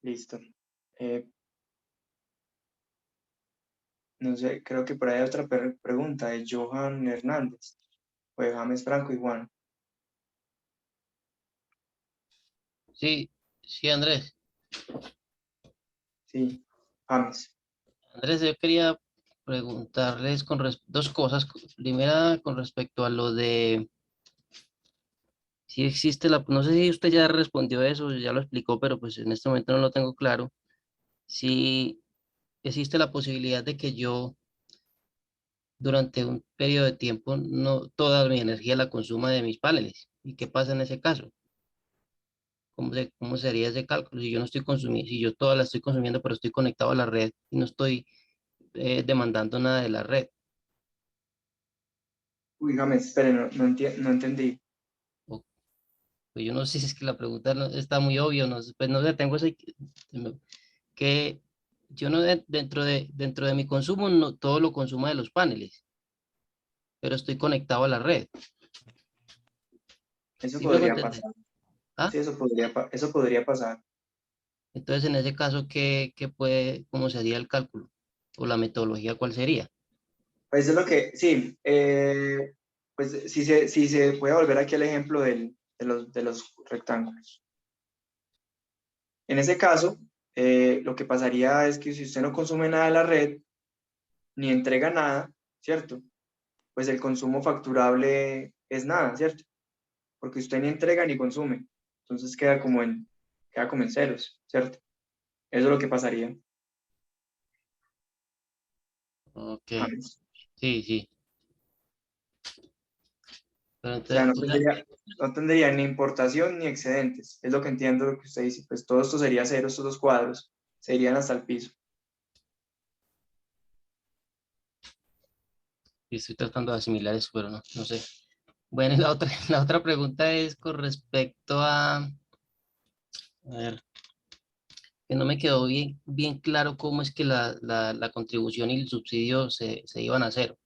Listo. No sé, creo que por ahí hay otra pregunta de Johan Hernández, o de James Franco y Juan. Sí, sí, Andrés. Sí, James. Andrés, yo quería preguntarles dos cosas. Primera, con respecto a lo de si existe no sé si usted ya respondió eso, ya lo explicó, pero pues en este momento no lo tengo claro. Si existe la posibilidad de que yo durante un periodo de tiempo no toda mi energía la consuma de mis paneles. ¿Y qué pasa en ese caso? ¿Cómo sería ese cálculo? Si yo no estoy consumiendo, si yo toda la estoy consumiendo, pero estoy conectado a la red y no estoy demandando nada de la red. Uy, James, espere, no entendí. O- Pues yo no sé si es que la pregunta está muy obvia, no sé, pues no sé, tengo ese, que yo no dentro de mi consumo no todo lo consumo de los paneles, pero estoy conectado a la red. Eso ¿Sí me hago podría entender? pasar. ¿Ah? Sí, eso podría pasar. Entonces, en ese caso, cómo sería el cálculo? ¿O la metodología cuál sería? Pues es lo que, sí, pues si se puede volver aquí al ejemplo de los rectángulos. En ese caso, lo que pasaría es que si usted no consume nada de la red, ni entrega nada, ¿cierto? Pues el consumo facturable es nada, ¿cierto? Porque usted ni entrega ni consume. Entonces queda como en ceros, ¿cierto? Eso es lo que pasaría. Ok, James. sí, sí. Pero O sea, entonces, no tendría ni importación ni excedentes. Es lo que entiendo lo que usted dice. Pues todo esto sería cero, estos dos cuadros se irían hasta el piso. estoy tratando de asimilar eso, pero no sé. Bueno, y la otra, la otra pregunta es con respecto a ver, que no me quedó bien claro cómo es que la contribución y el subsidio se iban a hacer.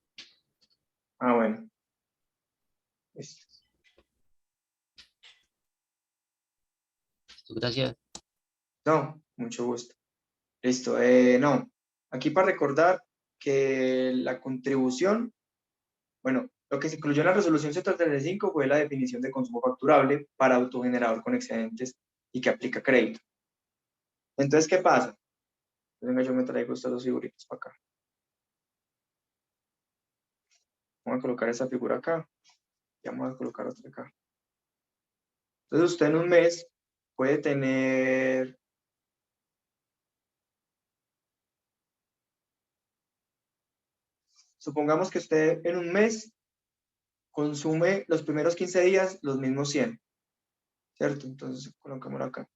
Ah, bueno. Listo. Gracias. No, mucho gusto. Listo. No, aquí para recordar que la contribución, bueno, lo que se incluyó en la resolución 135 fue la definición de consumo facturable para autogenerador con excedentes y que aplica crédito. Entonces, ¿qué pasa? Venga, yo me traigo estas dos figuritas para acá. Vamos a colocar esa figura acá. Y vamos a colocar otra acá. Entonces usted en un mes puede tener... Supongamos que usted en un mes consume los primeros 15 días los mismos 100, ¿cierto? Entonces colocamos acá.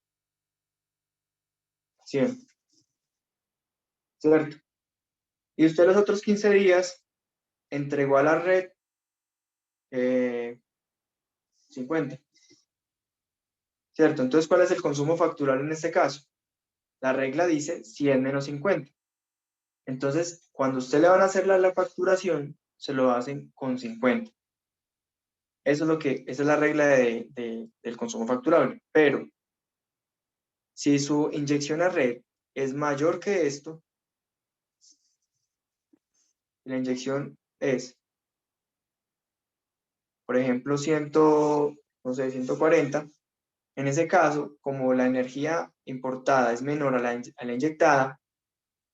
100, ¿cierto? Y usted los otros 15 días entregó a la red 50, ¿cierto? Entonces, ¿cuál es el consumo factural en este caso? La regla dice 100 menos 50. Entonces, cuando usted le van a hacer la facturación, se lo hacen con 50. Eso es lo que, esa es la regla del consumo facturable. Pero, si su inyección a red es mayor que esto, la inyección es, por ejemplo, 140, en ese caso, como la energía importada es menor a la inyectada,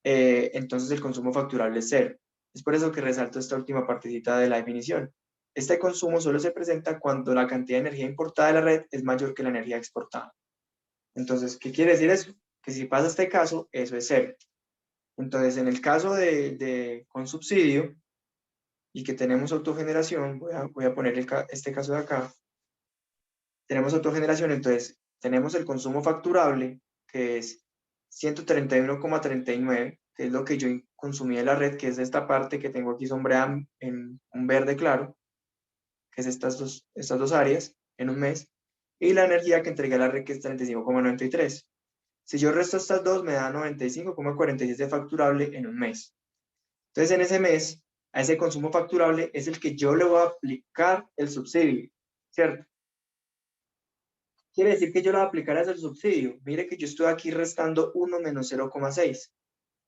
entonces el consumo facturable es cero. Es por eso que resalto esta última partecita de la definición. Este consumo solo se presenta cuando la cantidad de energía importada de la red es mayor que la energía exportada. Entonces, ¿qué quiere decir eso? Que si pasa este caso, eso es cero. Entonces, en el caso con subsidio y que tenemos autogeneración, voy a poner este caso de acá, tenemos autogeneración, entonces tenemos el consumo facturable, que es 131,39, que es lo que yo consumí de la red, que es esta parte que tengo aquí sombreada en un verde claro, que es estas dos áreas en un mes, y la energía que entregué a la red, que es 35,93. Si yo resto estas dos, me da 95,47 facturable en un mes. Entonces, en ese mes, a ese consumo facturable es el que yo le voy a aplicar el subsidio, ¿cierto? Quiere decir que yo le voy a aplicar ese subsidio. Mire que yo estoy aquí restando 1 menos 0,6.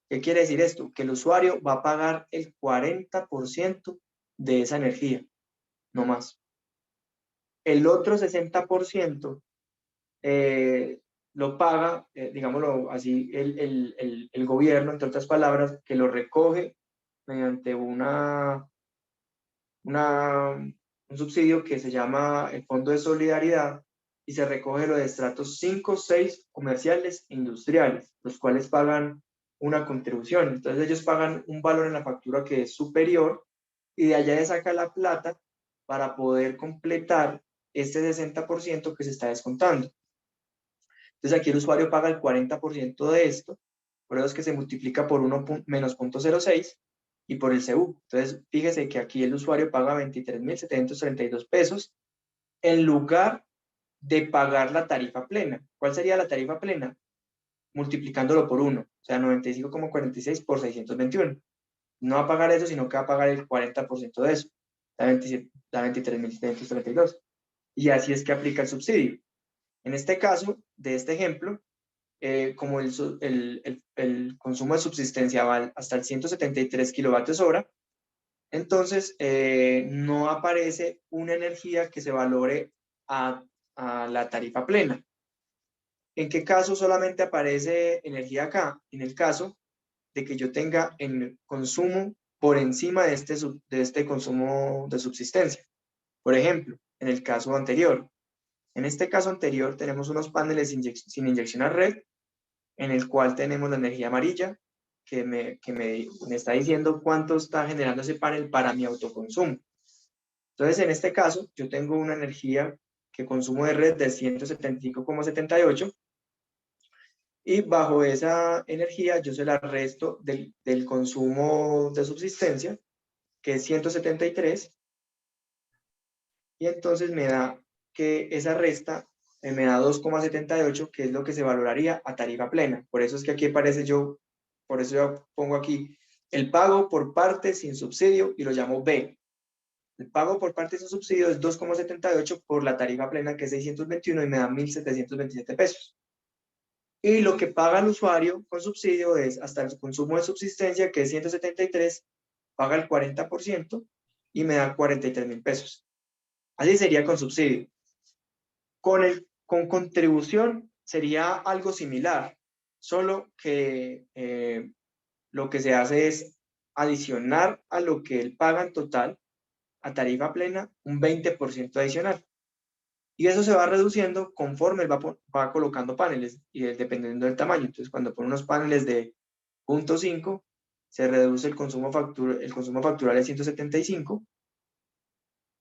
¿Qué quiere decir esto? Que el usuario va a pagar el 40% de esa energía, no más. El otro 60% lo paga, digámoslo así, el gobierno, entre otras palabras, que lo recoge mediante un subsidio que se llama el Fondo de Solidaridad, y se recoge lo de estratos 5, 6 comerciales e industriales, los cuales pagan una contribución. Entonces ellos pagan un valor en la factura que es superior, y de allá le saca la plata para poder completar este 60% que se está descontando. Entonces aquí el usuario paga el 40% de esto, por eso es que se multiplica por 1 menos 0.06 y por el CU. Entonces fíjese que aquí el usuario paga 23.732 pesos en lugar de pagar la tarifa plena. ¿Cuál sería la tarifa plena? Multiplicándolo por 1, o sea, 95,46 por 621. No va a pagar eso, sino que va a pagar el 40% de eso, da 23.732. Y así es que aplica el subsidio. En este caso, de este ejemplo, como el consumo de subsistencia va hasta el 173 kilovatios hora, entonces no aparece una energía que se valore a la tarifa plena. ¿En qué caso solamente aparece energía acá? En el caso de que yo tenga el consumo por encima de este consumo de subsistencia. Por ejemplo, en el caso anterior. En este caso anterior tenemos unos paneles sin inyección a red, en el cual tenemos la energía amarilla, que me está diciendo cuánto está generando ese panel para mi autoconsumo. Entonces, en este caso, yo tengo una energía que consumo de red de 175,78, y bajo esa energía yo se la resto del consumo de subsistencia, que es 173, y entonces me da que esa resta me da 2,78, que es lo que se valoraría a tarifa plena. Por eso es que aquí aparece por eso yo pongo aquí el pago por parte sin subsidio y lo llamo B. El pago por parte sin subsidio es 2,78 por la tarifa plena, que es 621, y me da 1.727 pesos. Y lo que paga el usuario con subsidio es hasta el consumo de subsistencia, que es 173, paga el 40% y me da 43.000 pesos. Así sería con subsidio. Con contribución sería algo similar. solo que lo que se hace es adicionar a lo que él paga en total, a tarifa plena, un 20% adicional. Y eso se va reduciendo conforme él va colocando paneles, y dependiendo del tamaño. Entonces, cuando pone unos paneles de 0.5, se reduce el consumo factural de 175,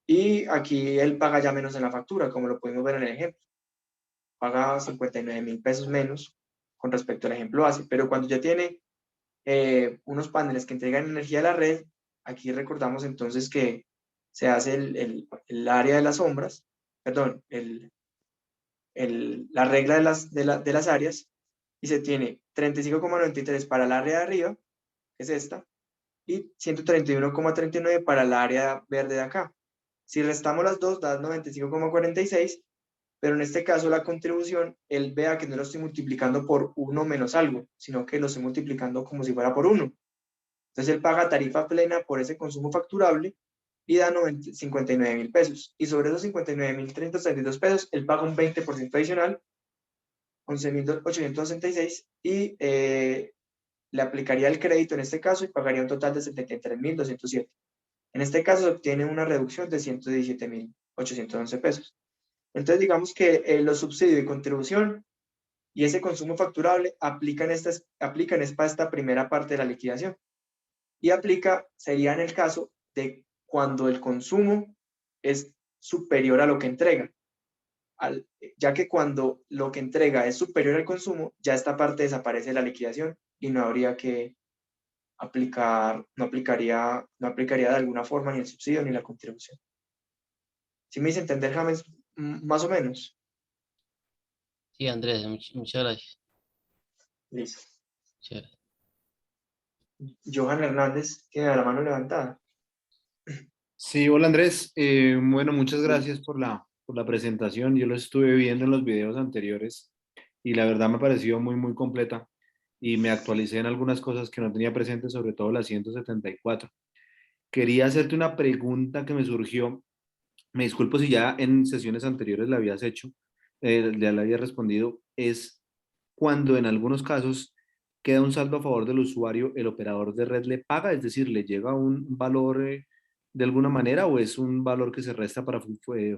y aquí él paga ya menos en la factura, como lo podemos ver en el ejemplo. Paga 59.000 pesos menos con respecto al ejemplo base, pero cuando ya tiene unos paneles que entregan energía a la red, aquí recordamos entonces que se hace el área de las sombras, perdón, la regla de las áreas, y se tiene 35,93 para el área de arriba, que es esta, y 131,39 para el área verde de acá. Si restamos las dos, da 95,46, pero en este caso la contribución, él vea que no lo estoy multiplicando por 1 menos algo, sino que lo estoy multiplicando como si fuera por 1. Entonces él paga tarifa plena por ese consumo facturable y da 59.000 pesos. Y sobre esos 59.332 pesos, él paga un 20% adicional, 11.866, y le aplicaría el crédito en este caso y pagaría un total de 73.207. En este caso se obtiene una reducción de 117.811 pesos. Entonces digamos que los subsidios y contribución y ese consumo facturable aplican para esta primera parte de la liquidación. Y sería en el caso de cuando el consumo es superior a lo que entrega. Ya que cuando lo que entrega es superior al consumo, ya esta parte desaparece de la liquidación y no habría que no aplicaría de alguna forma ni el subsidio ni la contribución. ¿Sí me hice entender, James? Más o menos. Sí, Andrés, muchas gracias. Listo. Chévere. Johan Hernández tiene la mano levantada. Sí, hola Andrés. Bueno, muchas gracias por la presentación. Yo lo estuve viendo en los videos anteriores y la verdad me pareció muy, muy completa y me actualicé en algunas cosas que no tenía presentes, sobre todo la 174. Quería hacerte una pregunta que me surgió. Me disculpo si ya en sesiones anteriores la habías hecho, ya la había respondido. Es cuando en algunos casos queda un saldo a favor del usuario, el operador de red le paga, es decir, le llega un valor de alguna manera, o es un valor que se resta para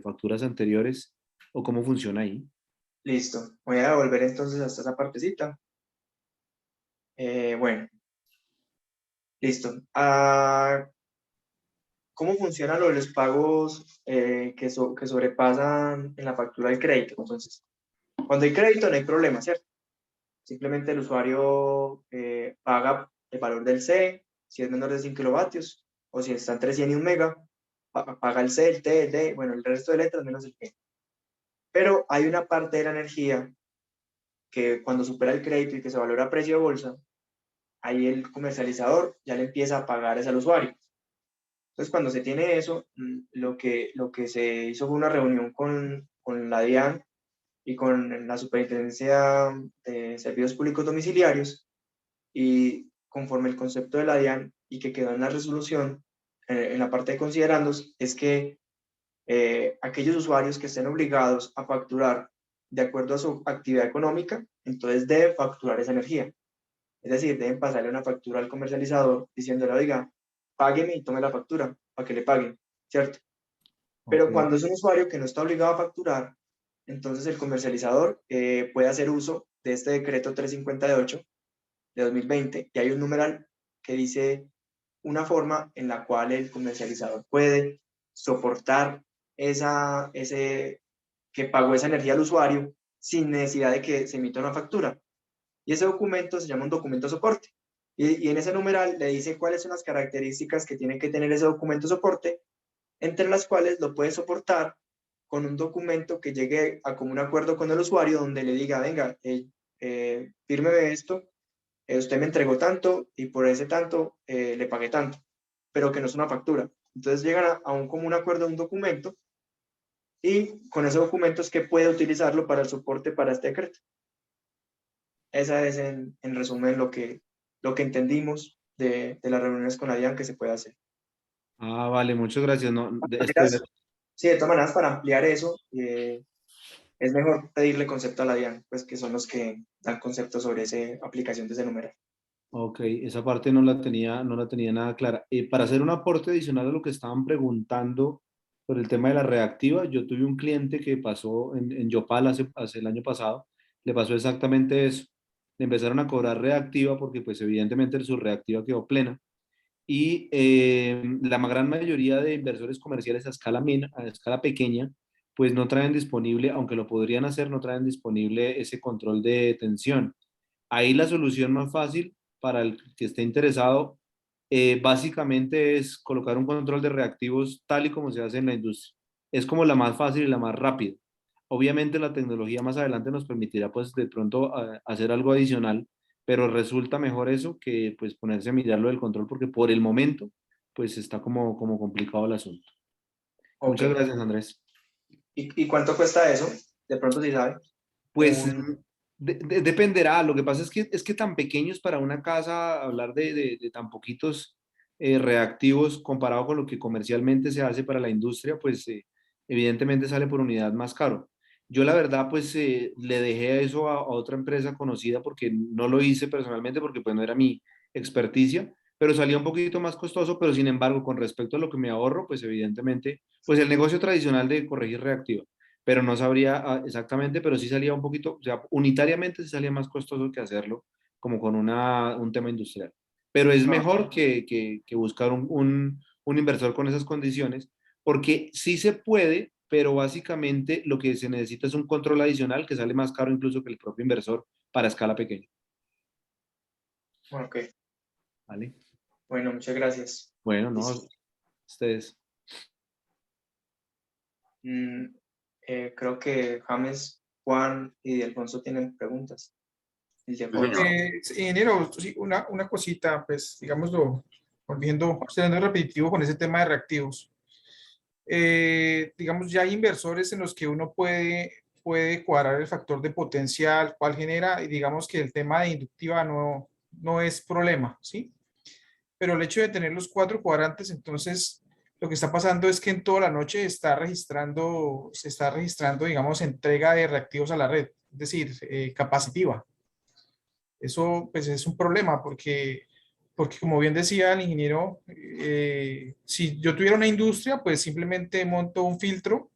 facturas anteriores, o cómo funciona ahí. Listo. Voy a volver entonces hasta esa partecita. Bueno, listo. ¿Cómo funcionan los pagos que sobrepasan en la factura del crédito? Entonces, cuando hay crédito no hay problema, ¿cierto? Simplemente el usuario paga el valor del C, si es menor de 100 kilovatios, o si está entre 100 y 1 mega, paga el C, el T, el D, bueno, el resto de letras menos el G. Pero hay una parte de la energía que cuando supera el crédito y que se valora a precio de bolsa, ahí el comercializador ya le empieza a pagar es al usuario. Entonces, cuando se tiene eso, lo que se hizo fue una reunión con la DIAN y con la Superintendencia de Servicios Públicos Domiciliarios, y conforme el concepto de la DIAN y que quedó en la resolución, en la parte de considerandos, es que aquellos usuarios que estén obligados a facturar de acuerdo a su actividad económica, entonces deben facturar esa energía. Es decir, deben pasarle una factura al comercializador diciéndole, oiga, págueme y tome la factura para que le paguen, ¿cierto? Pero Ok. cuando es un usuario que no está obligado a facturar, entonces el comercializador puede hacer uso de este decreto 358 de 2020, y hay un numeral que dice una forma en la cual el comercializador puede soportar ese que pagó esa energía al usuario sin necesidad de que se emita una factura. Y ese documento se llama un documento soporte. Y en ese numeral le dice cuáles son las características que tiene que tener ese documento soporte, entre las cuales lo puede soportar con un documento que llegue a común acuerdo con el usuario, donde le diga, venga, fírmeme esto, usted me entregó tanto y por ese tanto le pagué tanto, pero que no es una factura. Entonces llegan a un común acuerdo, un documento, y con ese documento es que puede utilizarlo para el soporte para este decreto. Esa es en resumen lo que entendimos de las reuniones con la DIAN que se puede hacer. Ah, vale, muchas gracias. No, Sí, de todas maneras, para ampliar eso, es mejor pedirle concepto a la DIAN, pues que son los que dan concepto sobre esa aplicación de ese numeral. Ok, esa parte no la tenía nada clara. Para hacer un aporte adicional a lo que estaban preguntando por el tema de la reactiva, yo tuve un cliente que pasó en Yopal hace el año pasado, le pasó exactamente eso. Le empezaron a cobrar reactiva porque pues evidentemente su reactiva quedó plena y la gran mayoría de inversores comerciales a escala pequeña pues no traen disponible, aunque lo podrían hacer, no traen disponible ese control de tensión. Ahí la solución más fácil para el que esté interesado, básicamente es colocar un control de reactivos tal y como se hace en la industria. Es como la más fácil y la más rápida. Obviamente la tecnología más adelante nos permitirá pues de pronto hacer algo adicional, pero resulta mejor eso que pues ponerse a mirarlo del control porque por el momento pues está como complicado el asunto. Ok. Muchas gracias, Andrés. ¿Y cuánto cuesta eso? De pronto si sabe. Pues Un- dependerá. Lo que pasa es que tan pequeños para una casa, hablar de tan poquitos reactivos comparado con lo que comercialmente se hace para la industria, pues evidentemente sale por unidad más caro. Yo la verdad pues le dejé eso a otra empresa conocida porque no lo hice personalmente porque pues no era mi experticia, pero salía un poquito más costoso, pero sin embargo con respecto a lo que me ahorro, pues evidentemente pues el negocio tradicional de corregir reactivos, pero no sabría exactamente, pero sí salía un poquito, o sea, unitariamente sí salía más costoso que hacerlo como con un tema industrial. Pero es no, mejor que buscar un inversor con esas condiciones, porque sí se puede, pero básicamente lo que se necesita es un control adicional que sale más caro incluso que el propio inversor para escala pequeña. ok. ¿Vale? Bueno, muchas gracias. Bueno, no, Listo. ustedes. Mm, creo que James, Juan y De Alfonso tienen preguntas. El de Sí, señor. Alfonso. Sí, ingeniero, sí, una cosita, pues, digámoslo, volviendo, siendo repetitivo con ese tema de reactivos. Digamos, ya hay inversores en los que uno puede cuadrar el factor de potencial, cuál genera, y digamos que el tema de inductiva no es problema, ¿sí? Pero el hecho de tener los 4 cuadrantes, entonces, lo que está pasando es que en toda la noche se está registrando, digamos, entrega de reactivos a la red, es decir, capacitiva. Eso pues es un problema porque como bien decía el ingeniero, si yo tuviera una industria, pues simplemente monto un filtro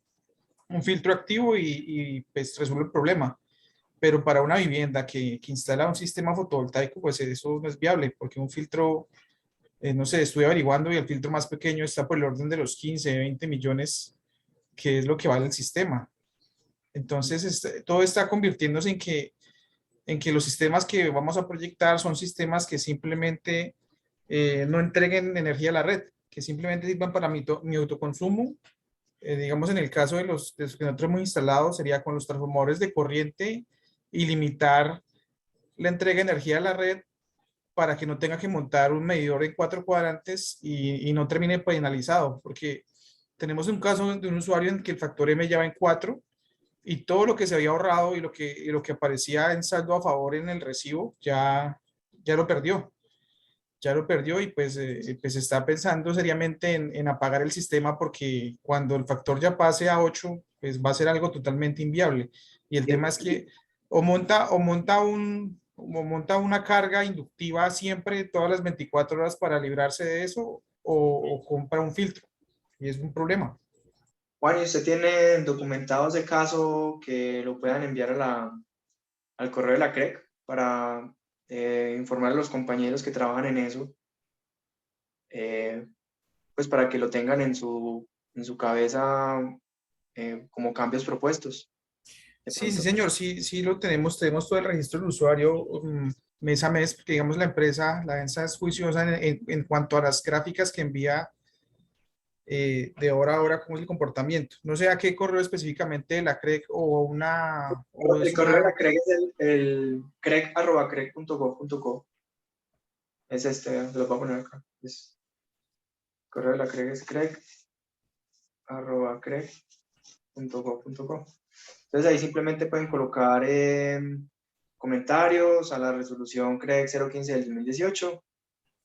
activo y pues resuelvo el problema. Pero para una vivienda que instala un sistema fotovoltaico, pues eso no es viable, porque un filtro, no sé, estuve averiguando y el filtro más pequeño está por el orden de los 15, 20 millones, que es lo que vale el sistema. Entonces, todo está convirtiéndose en que los sistemas que vamos a proyectar son sistemas que simplemente no entreguen energía a la red, que simplemente sirvan para mi autoconsumo. Digamos, en el caso de los que nosotros hemos instalado, sería con los transformadores de corriente y limitar la entrega de energía a la red para que no tenga que montar un medidor en 4 cuadrantes y no termine penalizado, porque tenemos un caso de un usuario en que el factor M ya va en 4 y todo lo que se había ahorrado y lo que aparecía en saldo a favor en el recibo ya lo perdió. Ya lo perdió y pues está pensando seriamente en apagar el sistema porque cuando el factor ya pase a 8, pues va a ser algo totalmente inviable. Y el tema es que o monta una carga inductiva siempre todas las 24 horas para librarse de eso o compra un filtro. Y es un problema. Juan, ¿y usted tiene documentados de caso que lo puedan enviar al correo de la CREC para informar a los compañeros que trabajan en eso? Pues para que lo tengan en su cabeza como cambios propuestos. De Sí, sí, pronto. señor, sí, sí lo tenemos todo el registro del usuario mes a mes, porque digamos la ENSA es juiciosa en cuanto a las gráficas que envía de hora a hora, cómo es el comportamiento. No sé a qué correo específicamente de la CREC o El es correo de una, la CREC es el crec@crec.gov.co. Es este, lo voy a poner acá. El correo de la CREC es crec@crec.gov.co. Entonces ahí simplemente pueden colocar comentarios a la resolución CREC 015 del 2018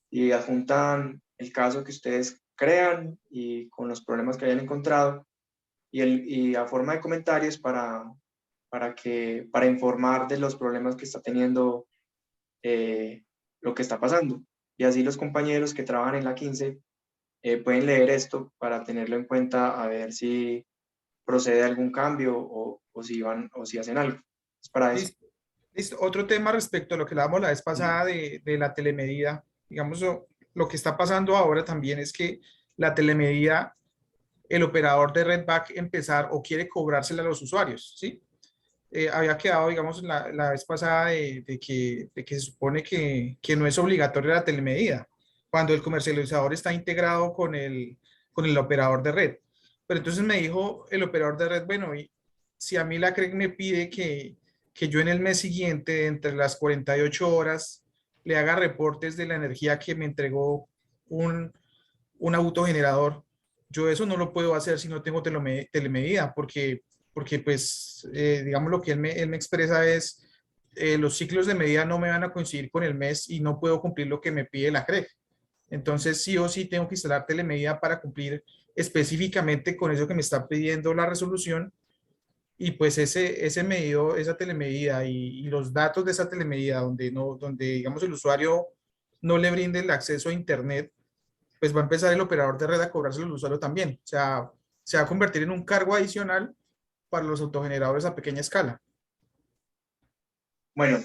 y adjuntan el caso que ustedes crean y con los problemas que hayan encontrado y a forma de comentarios para para informar de los problemas que está teniendo lo que está pasando. Y así los compañeros que trabajan en la 15 pueden leer esto para tenerlo en cuenta, a ver si procede algún cambio o si hacen algo. Es para eso. Listo. Otro tema respecto a lo que hablábamos la vez pasada de la telemedida. Digamos, lo que está pasando ahora también es que la telemedida, el operador de red va a empezar o quiere cobrársela a los usuarios, ¿sí? Había quedado, digamos, la vez pasada de que se supone que no es obligatoria la telemedida cuando el comercializador está integrado con el operador de red. Pero entonces me dijo el operador de red, bueno, y si a mí la CREC me pide que yo en el mes siguiente, entre las 48 horas, le haga reportes de la energía que me entregó un autogenerador, yo eso no lo puedo hacer si no tengo telemedida, porque pues, digamos, lo que él me expresa es, los ciclos de medida no me van a coincidir con el mes y no puedo cumplir lo que me pide la CREG. Entonces, sí o sí tengo que instalar telemedida para cumplir específicamente con eso que me está pidiendo la resolución. Y pues ese medido, esa telemedida y los datos de esa telemedida donde digamos el usuario no le brinde el acceso a internet, pues va a empezar el operador de red a cobrárselo al usuario también. O sea, se va a convertir en un cargo adicional para los autogeneradores a pequeña escala. Bueno,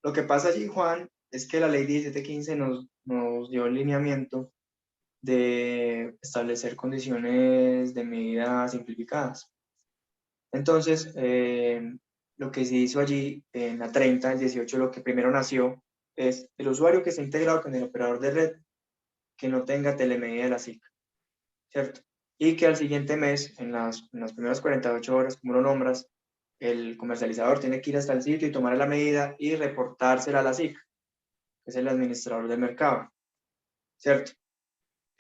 lo que pasa allí, Juan, es que la ley 1715 nos dio el lineamiento de establecer condiciones de medida simplificadas. Entonces, lo que se hizo allí en la 30, el 18, lo que primero nació es el usuario que está integrado con el operador de red que no tenga telemedida de la SIC, ¿cierto? Y que al siguiente mes, en las primeras 48 horas, como lo nombras, el comercializador tiene que ir hasta el sitio y tomar la medida y reportársela a la SIC, que es el administrador del mercado, ¿cierto?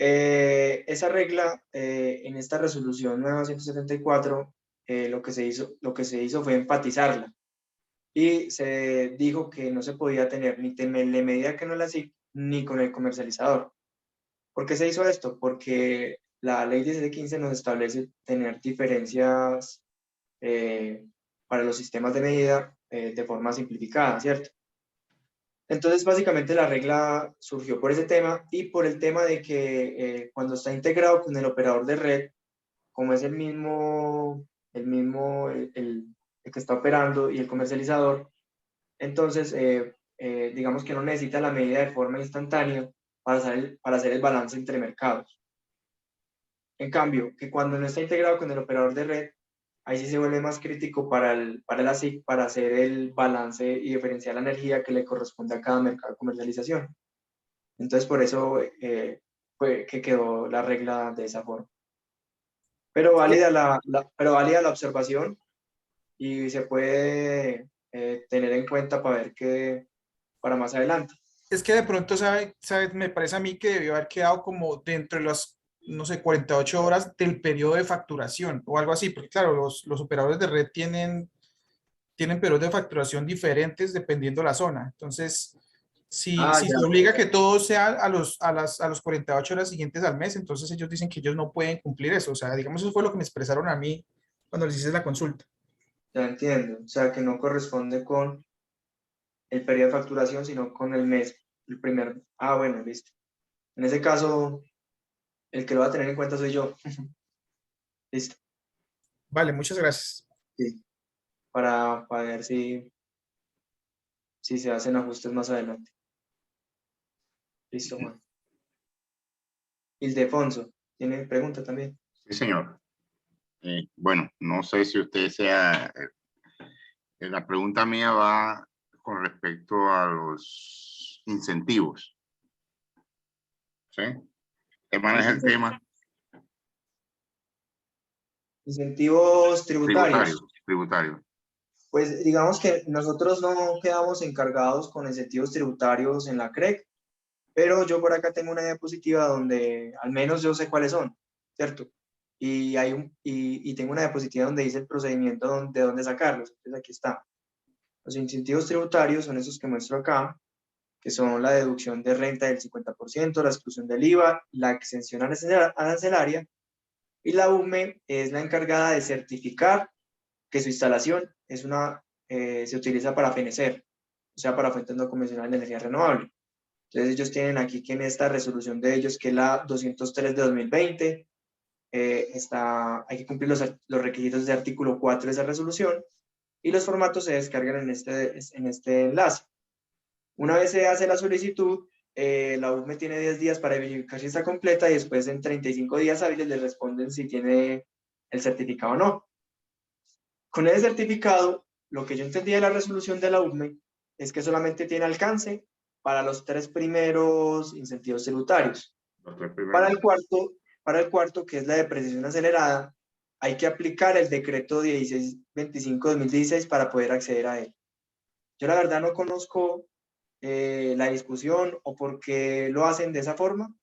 Esa regla, en esta resolución 974, lo que se hizo fue enfatizarla y se dijo que no se podía tener ni telemedida que no la SIC ni con el comercializador. ¿Por qué se hizo esto? Porque la ley 1715 nos establece tener diferencias para los sistemas de medida de forma simplificada, ¿cierto? Entonces, básicamente la regla surgió por ese tema y por el tema de que cuando está integrado con el operador de red, como es el que está operando y el comercializador, entonces digamos que no necesita la medida de forma instantánea para hacer el balance entre mercados. En cambio, que cuando no está integrado con el operador de red, ahí sí se vuelve más crítico para la SIC para hacer el balance y diferenciar la energía que le corresponde a cada mercado de comercialización. Entonces, por eso fue que quedó la regla de esa forma. Pero válida la observación y se puede tener en cuenta para ver para más adelante. Es que de pronto, me parece a mí que debió haber quedado como dentro de las, no sé, 48 horas del periodo de facturación o algo así, porque claro, los operadores de red tienen periodos de facturación diferentes dependiendo la zona. Entonces, si Ya. se obliga que todo sea a los 48 horas siguientes al mes, entonces ellos dicen que ellos no pueden cumplir eso. O sea, digamos, eso fue lo que me expresaron a mí cuando les hice la consulta. Ya entiendo. O sea, que no corresponde con el periodo de facturación, sino con el mes, el primer. Bueno, listo. En ese caso, el que lo va a tener en cuenta soy yo. Listo. Vale, muchas gracias. Sí. Para ver si se hacen ajustes más adelante. Listo, Juan. Ildefonso, ¿tiene pregunta también? Sí, señor. Bueno, no sé si usted sea... la pregunta mía va con respecto a los incentivos. ¿Sí? ¿Qué maneja el tema? Incentivos tributarios. Tributario. Pues digamos que nosotros no quedamos encargados con incentivos tributarios en la CREC, pero yo por acá tengo una diapositiva donde al menos yo sé cuáles son, ¿cierto? Y tengo una diapositiva donde dice el procedimiento de dónde sacarlos. Entonces aquí está. Los incentivos tributarios son esos que muestro acá, que son la deducción de renta del 50%, la exclusión del IVA, la exención arancelaria, y la UME es la encargada de certificar que su instalación es se utiliza para fenecer, o sea, para fuentes no convencionales de energía renovable. Entonces ellos tienen aquí que en esta resolución de ellos, que es la 203 de 2020, hay que cumplir los requisitos de artículo 4 de esa resolución y los formatos se descargan en este enlace. Una vez se hace la solicitud, la UME tiene 10 días para verificar si está completa y después en 35 días hábiles le responden si tiene el certificado o no. Con ese certificado, lo que yo entendí de la resolución de la UME es que solamente tiene alcance para los 3 primeros incentivos tributarios. Los tres primeros. Para el cuarto, que es la depreciación acelerada, hay que aplicar el decreto 1625-2016 para poder acceder a él. Yo la verdad no conozco la discusión o por qué lo hacen de esa forma,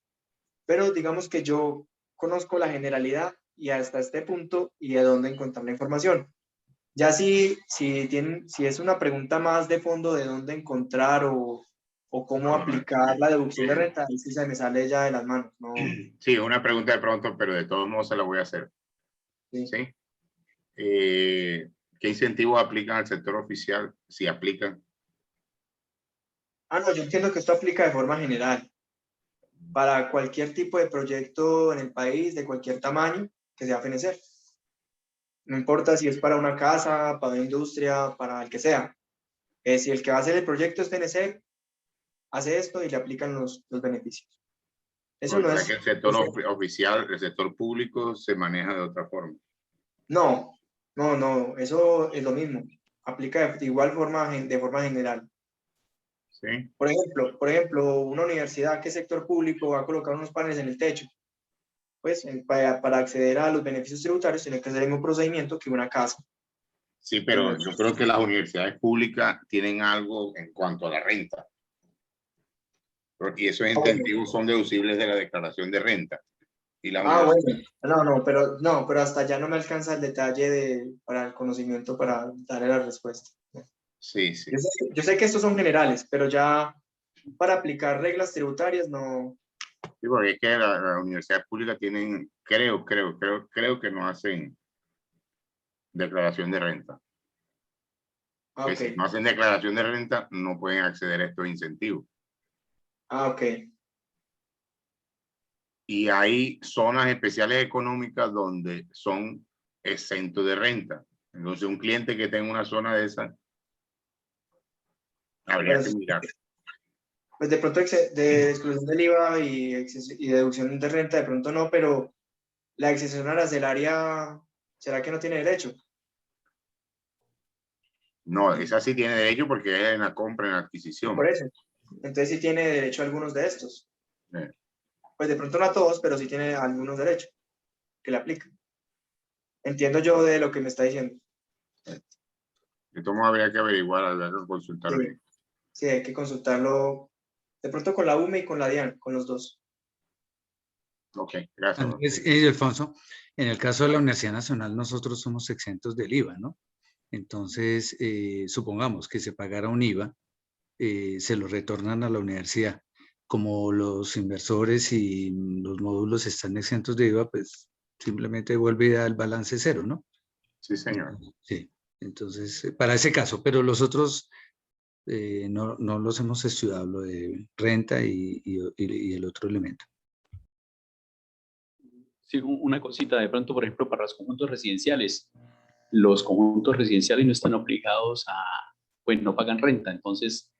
pero digamos que yo conozco la generalidad y hasta este punto y de dónde encontrar la información. Ya si es una pregunta más de fondo de dónde encontrar o cómo aplicar la deducción de renta, ahí sí se me sale ya de las manos. No, Sí, es una pregunta de pronto, pero de todos modos se la voy a hacer. sí. ¿Sí? ¿Qué incentivos aplican al sector oficial? Si aplican. No, yo entiendo que esto aplica de forma general para cualquier tipo de proyecto en el país, de cualquier tamaño, que sea fenecer. No importa si es para una casa, para una industria, para el que sea. Si el que va a hacer el proyecto es fenecer, hace esto y le aplican los beneficios. Eso no O sea es... que el sector oficial, el sector público se maneja de otra forma. No, eso es lo mismo. Aplica de igual forma, de forma general. ¿Sí? Por ejemplo, una universidad que es sector público va a colocar unos paneles en el techo. Pues para acceder a los beneficios tributarios tiene que hacer el mismo procedimiento que una casa. Sí, pero yo creo que las universidades públicas tienen algo en cuanto a la renta. Y esos incentivos son deducibles de la declaración de renta. Y la Bueno, pero hasta allá no me alcanza el detalle para el conocimiento para darle la respuesta. Sí, sí. Yo sé que estos son generales, pero ya para aplicar reglas tributarias no. Sí, porque es que las universidades públicas tienen, creo que no hacen declaración de renta. Que Ok. si no hacen declaración de renta, no pueden acceder a estos incentivos. Ok. Y hay zonas especiales económicas donde son exentos de renta. Entonces, un cliente que tenga una zona de esa, habría que mirar. Pues de pronto de exclusión del IVA y deducción de renta, de pronto no, pero la exención arancelaria, ¿será que no tiene derecho? No, esa sí tiene derecho porque es en la compra, en la adquisición. Por eso. Entonces sí tiene derecho a algunos de estos. Sí. Pues de pronto no a todos, pero sí tiene algunos derechos que le aplican. Entiendo yo de lo que me está diciendo. Esto habría que averiguar, habría que consultar Sí, bien. sí, hay que consultarlo de pronto con la UME y con la DIAN, con los dos. Ok, gracias. Andrés y Alfonso, en el caso de la Universidad Nacional, nosotros somos exentos del IVA, ¿no? Entonces, supongamos que se pagara un IVA, se lo retornan a la universidad. Como los inversores y los módulos están exentos de IVA, pues simplemente vuelve al balance cero, ¿no? Sí, señor. Sí, entonces, para ese caso, pero los otros no los hemos estudiado, lo de renta y el otro elemento. Sí, una cosita, de pronto, por ejemplo, para los conjuntos residenciales. Los conjuntos residenciales no están obligados pues no pagan renta, entonces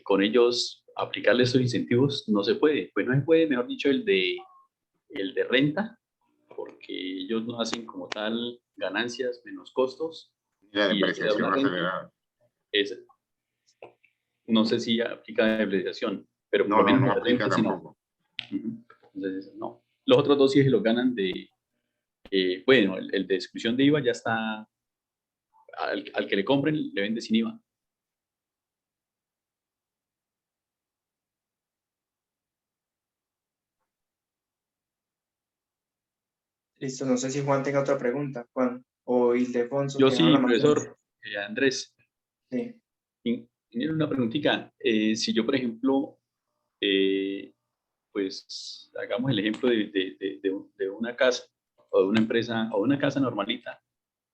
con ellos aplicarle esos incentivos no se puede. Pues no se puede, mejor dicho, el de renta, porque ellos no hacen como tal ganancias menos costos. Y la y el que da depreciación una renta acelerada. no sé si aplica depreciación, pero por No, lo menos no la aplica renta sí no. tampoco. Entonces, no. Los otros dos sí se los ganan de, bueno, el de exclusión de IVA ya está, al que le compren le vende sin IVA. Listo, no sé si Juan tenga otra pregunta, Juan, o Ildefonso, Yo que van a sí, la mano. profesor Andrés, Sí. tiene una preguntita. Si yo, por ejemplo, pues hagamos el ejemplo de una casa o de una empresa o una casa normalita.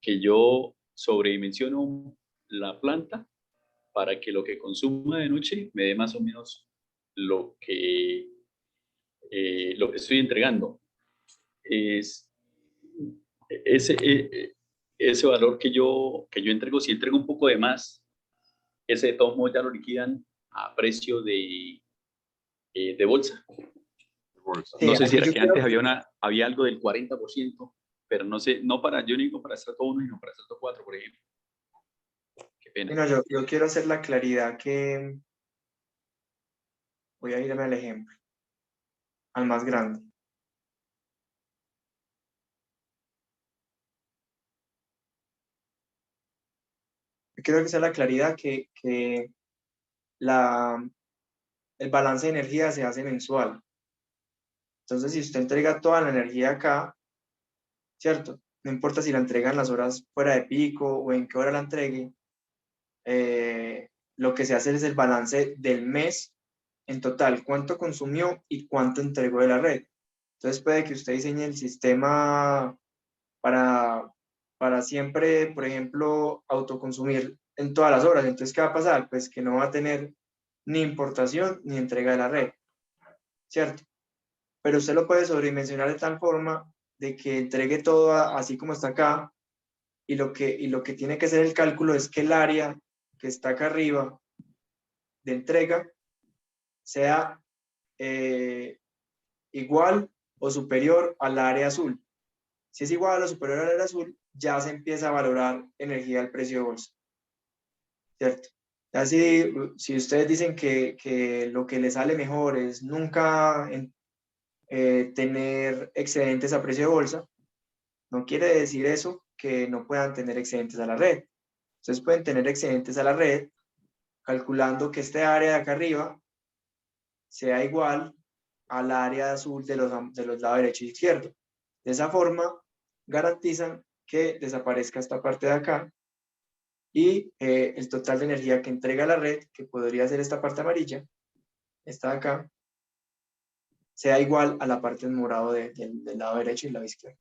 que yo sobredimensiono la planta para que lo que consuma de noche me dé más o menos lo que estoy entregando. Es ese valor que yo entrego, si entrego un poco de más, ese de todos modos ya lo liquidan a precio de bolsa. Sí, No sé si aquí era yo que quiero- antes había algo del 40%, pero no sé, no para, yo no digo para estrato 1, sino para estrato 4, por ejemplo. Qué pena. bueno, yo quiero hacer la claridad que voy a irme al ejemplo, al más grande. Yo quiero que sea la claridad que el balance de energía se hace mensual. Entonces, si usted entrega toda la energía acá, ¿cierto? No importa si la entrega en las horas fuera de pico o en qué hora la entregue, lo que se hace es el balance del mes en total, cuánto consumió y cuánto entregó de la red. Entonces puede que usted diseñe el sistema para siempre, por ejemplo, autoconsumir en todas las horas. Entonces, ¿qué va a pasar? Pues que no va a tener ni importación ni entrega de la red, ¿cierto? Pero usted lo puede sobredimensionar de tal forma de que entregue todo así como está acá, y lo que tiene que hacer el cálculo es que el área que está acá arriba de entrega sea igual o superior al área azul. Si es igual o superior al área azul, ya se empieza a valorar energía al precio de bolsa, ¿cierto? Así, si ustedes dicen que lo que les sale mejor es nunca tener excedentes a precio de bolsa, no quiere decir eso que no puedan tener excedentes a la red. Ustedes pueden tener excedentes a la red calculando que este área de acá arriba sea igual al área azul de los lados derecho y izquierdo. De esa forma, garantizan que desaparezca esta parte de acá y el total de energía que entrega la red, que podría ser esta parte amarilla, esta de acá, sea igual a la parte en morado del lado derecho y el lado izquierdo.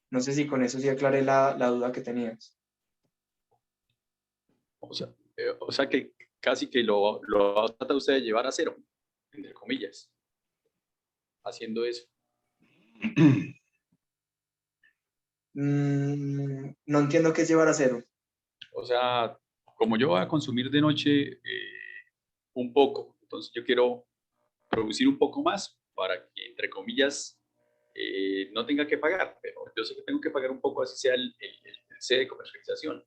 No sé si con eso sí aclaré la duda que tenías. O sea que casi que lo trata usted de llevar a cero, entre comillas, haciendo eso. No entiendo qué es llevar a cero. O sea, como yo voy a consumir de noche un poco, entonces yo quiero producir un poco más para que, entre comillas, no tenga que pagar, pero yo sé que tengo que pagar un poco, así sea el C de comercialización.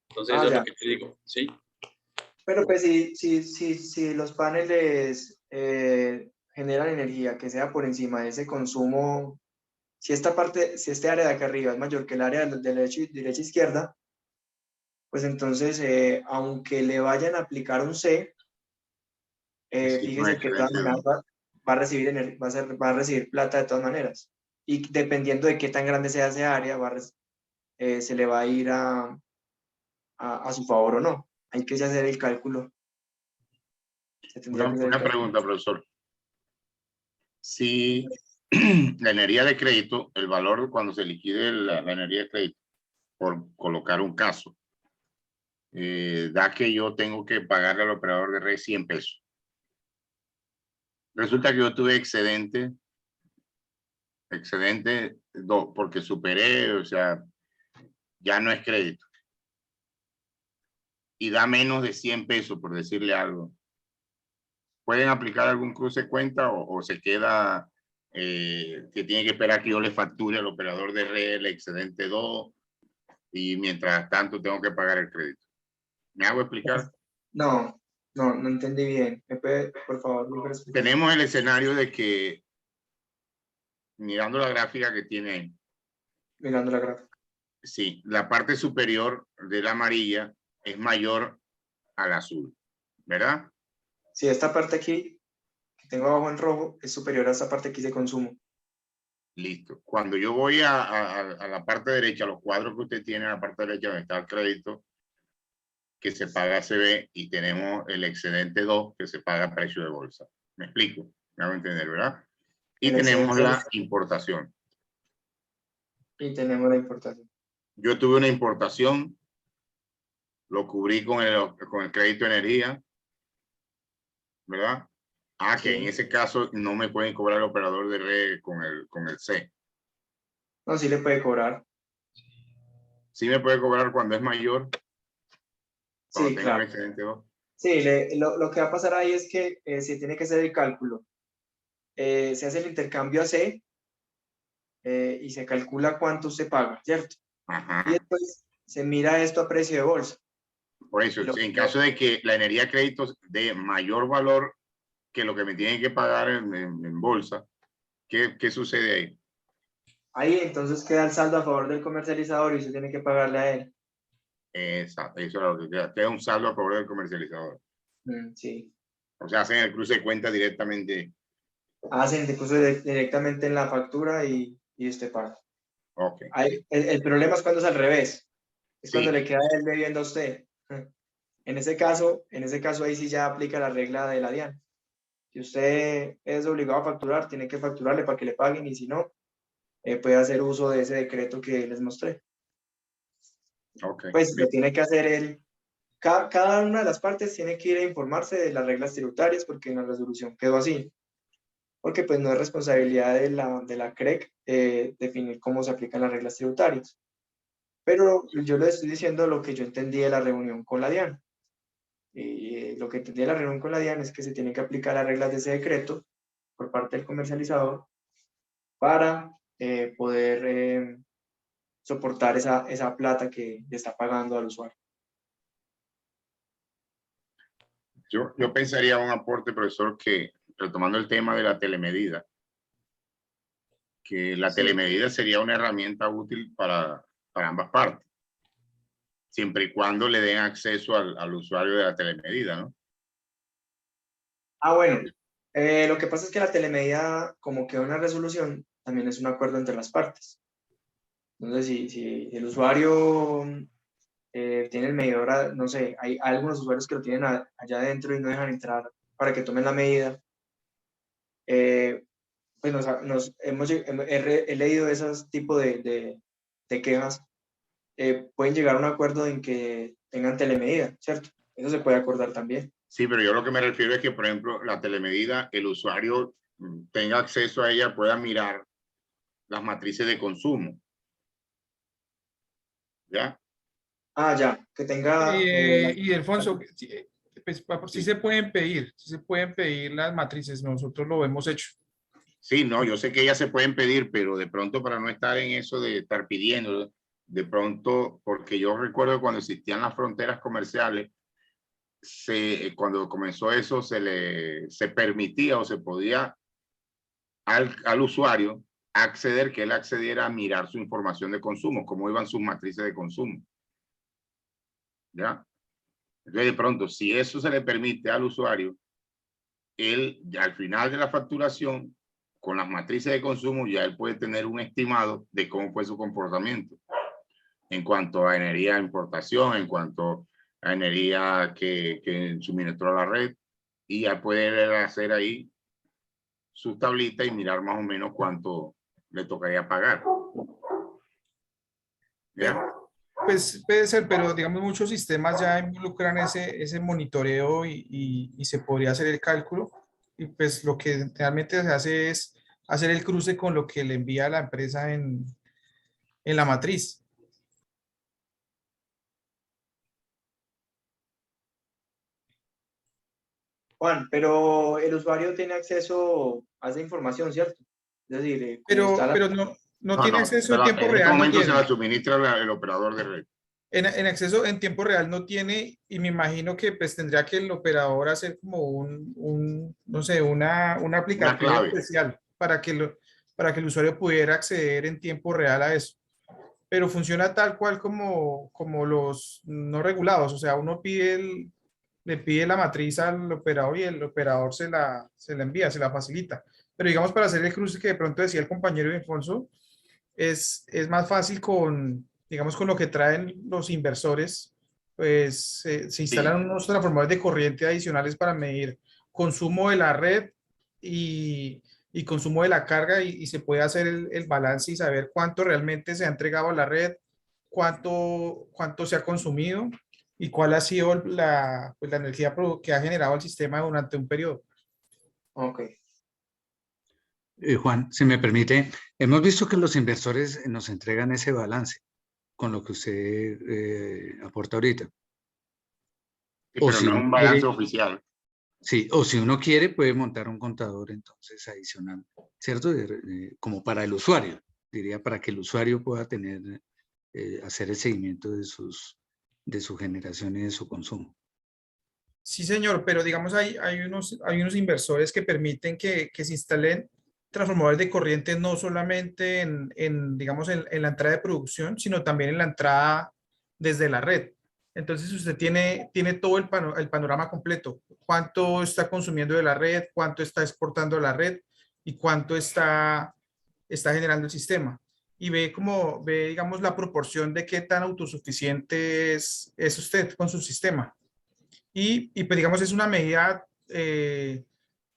Entonces, eso es Ya. lo que te digo, ¿sí? Pero pues si los paneles generan energía que sea por encima de ese consumo, si este área de acá arriba es mayor que el área de derecha e izquierda, pues entonces, aunque le vayan a aplicar un C, fíjese que de todas maneras va a recibir va a recibir plata de todas maneras. Y dependiendo de qué tan grande sea ese área, se le va a ir a su favor o no. Hay que hacer el cálculo. Se tendría que hacer el Una cálculo. pregunta, profesor. Si la energía de crédito, el valor cuando se liquide la energía de crédito, por colocar un caso, da que yo tengo que pagarle al operador de red 100 pesos. Resulta que yo tuve excedente porque superé, o sea, ya no es crédito. Y da menos de 100 pesos, por decirle algo. ¿Pueden aplicar algún cruce de cuenta o se queda que tiene que esperar que yo le facture al operador de red el excedente 2 y mientras tanto tengo que pagar el crédito? ¿Me hago explicar? No entendí bien. ¿Me puede, por favor, volver a explicar? Tenemos el escenario de que, mirando la gráfica que tiene ahí, Mirando la gráfica. sí, la parte superior de la amarilla es mayor al azul, ¿verdad? Si esta parte aquí, que tengo abajo en rojo, es superior a esta parte aquí de consumo. Listo. Cuando yo voy a la parte derecha, los cuadros que usted tiene en la parte derecha donde está el crédito, que se paga CB, y tenemos el excedente 2 que se paga a precio de bolsa. ¿Me explico? Me hago entender, ¿verdad? Y El tenemos excedente la importación. Y tenemos la importación. Yo tuve una importación, lo cubrí con el crédito de energía, ¿verdad? Ah, que Sí. en ese caso no me pueden cobrar el operador de red con el C. No, sí le puede cobrar. Sí me puede cobrar cuando es mayor, cuando Sí, tenga claro. el excedente 2. Sí, lo que va a pasar ahí es que se tiene que hacer el cálculo. Se hace el intercambio a C y se calcula cuánto se paga, ¿cierto? Ajá. Y después se mira esto a precio de bolsa. Por eso, en caso de que la energía créditos de mayor valor que lo que me tienen que pagar en bolsa, ¿qué sucede ahí? Ahí entonces queda el saldo a favor del comercializador y usted tiene que pagarle a él. Exacto, eso es lo que queda un saldo a favor del comercializador. Sí. O sea, hacen el cruce de cuenta directamente. Hacen incluso directamente en la factura y usted paga. Ok. Ahí, el problema es cuando es al revés. Es Sí. cuando le queda él debiendo a usted. En ese caso ahí sí ya aplica la regla de la DIAN. Si usted es obligado a facturar, tiene que facturarle para que le paguen y si no, puede hacer uso de ese decreto que les mostré. Ok. Pues lo tiene que hacer él. Cada una de las partes tiene que ir a informarse de las reglas tributarias porque en la resolución quedó así. Porque pues no es responsabilidad de la CREC definir cómo se aplican las reglas tributarias. Pero yo le estoy diciendo lo que yo entendí de la reunión con la DIAN. Y lo que entendí de la reunión con la DIAN es que se tienen que aplicar las reglas de ese decreto por parte del comercializador para poder soportar esa plata que le está pagando al usuario. Yo pensaría un aporte, profesor, que retomando el tema de la telemedida, que la Sí. telemedida sería una herramienta útil para ambas partes, siempre y cuando le den acceso al usuario de la telemedida, ¿no? Bueno, lo que pasa es que la telemedida, como queda una resolución, también es un acuerdo entre las partes. Entonces, si el usuario tiene el medidor, no sé, hay algunos usuarios que lo tienen allá adentro y no dejan entrar para que tomen la medida, pues he leído esos tipos de quejas, pueden llegar a un acuerdo en que tengan telemedida, ¿cierto? Eso se puede acordar también. Sí, pero yo lo que me refiero es que, por ejemplo, la telemedida, el usuario tenga acceso a ella, pueda mirar las matrices de consumo. ¿Ya? Ya, que tenga... Y Alfonso, pues, sí se pueden pedir las matrices, nosotros lo hemos hecho. Sí, no, yo sé que ellas se pueden pedir, pero de pronto para no estar en eso de estar pidiendo, de pronto, porque yo recuerdo cuando existían las fronteras comerciales, cuando comenzó eso, se permitía o se podía al usuario acceder, que él accediera a mirar su información de consumo, cómo iban sus matrices de consumo. ¿Ya? Entonces, de pronto, si eso se le permite al usuario, él, al final de la facturación, con las matrices de consumo, ya él puede tener un estimado de cómo fue su comportamiento en cuanto a energía de importación, en cuanto a energía que suministró a la red, y ya puede hacer ahí su tablita y mirar más o menos cuánto le tocaría pagar. ¿Ya? Pues puede ser, pero digamos muchos sistemas ya involucran ese monitoreo y se podría hacer el cálculo. Y pues lo que realmente se hace es hacer el cruce con lo que le envía la empresa en la matriz. Juan, pero el usuario tiene acceso a esa información, ¿cierto? Es decir, como Pero, está la... pero no tiene acceso en tiempo En este real, no momento se tiene. la suministra el operador de red. En acceso en tiempo real no tiene, y me imagino que pues tendría que el operador hacer como no sé, un aplicativo clave. especial para para que el usuario pudiera acceder en tiempo real a eso. Pero funciona tal cual como los no regulados, o sea, uno le pide la matriz al operador y el operador se la envía, se la facilita. Pero digamos para hacer el cruce que de pronto decía el compañero Alfonso, es más fácil digamos, con lo que traen los inversores, pues se instalan unos transformadores de corriente adicionales para medir consumo de la red y y consumo de la carga y se puede hacer el balance y saber cuánto realmente se ha entregado a la red, cuánto se ha consumido y cuál ha sido pues, la energía que ha generado el sistema durante un periodo. Ok. Juan, si me permite, hemos visto que los inversores nos entregan ese balance con lo que usted aporta ahorita. Sí, O pero si no es uno un balance quiere- oficial. Sí, o si uno quiere, puede montar un contador entonces adicional, ¿cierto? Como para el usuario, diría, para que el usuario pueda tener, hacer el seguimiento de su generación y de su consumo. Sí, señor, pero digamos hay unos inversores que permiten que se instalen transformadores de corriente no solamente digamos, en la entrada de producción, sino también en la entrada desde la red. Entonces usted tiene todo el panorama completo. Cuánto está consumiendo de la red, cuánto está exportando de la red y cuánto está generando el sistema. Y ve, digamos, la proporción de qué tan autosuficiente es usted con su sistema. Y pues digamos, es una medida,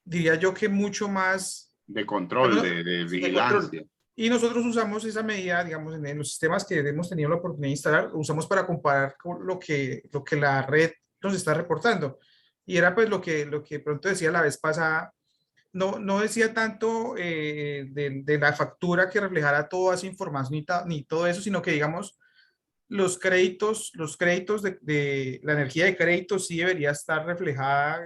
diría yo que mucho más De control, de de control. vigilancia. Y nosotros usamos esa medida, digamos, en los sistemas que hemos tenido la oportunidad de instalar, lo usamos para comparar con lo que la red nos está reportando. Y era pues lo que pronto decía la vez pasada, no decía tanto de la factura que reflejara toda esa información ni todo eso, sino que digamos, los créditos de la energía de crédito sí debería estar reflejada,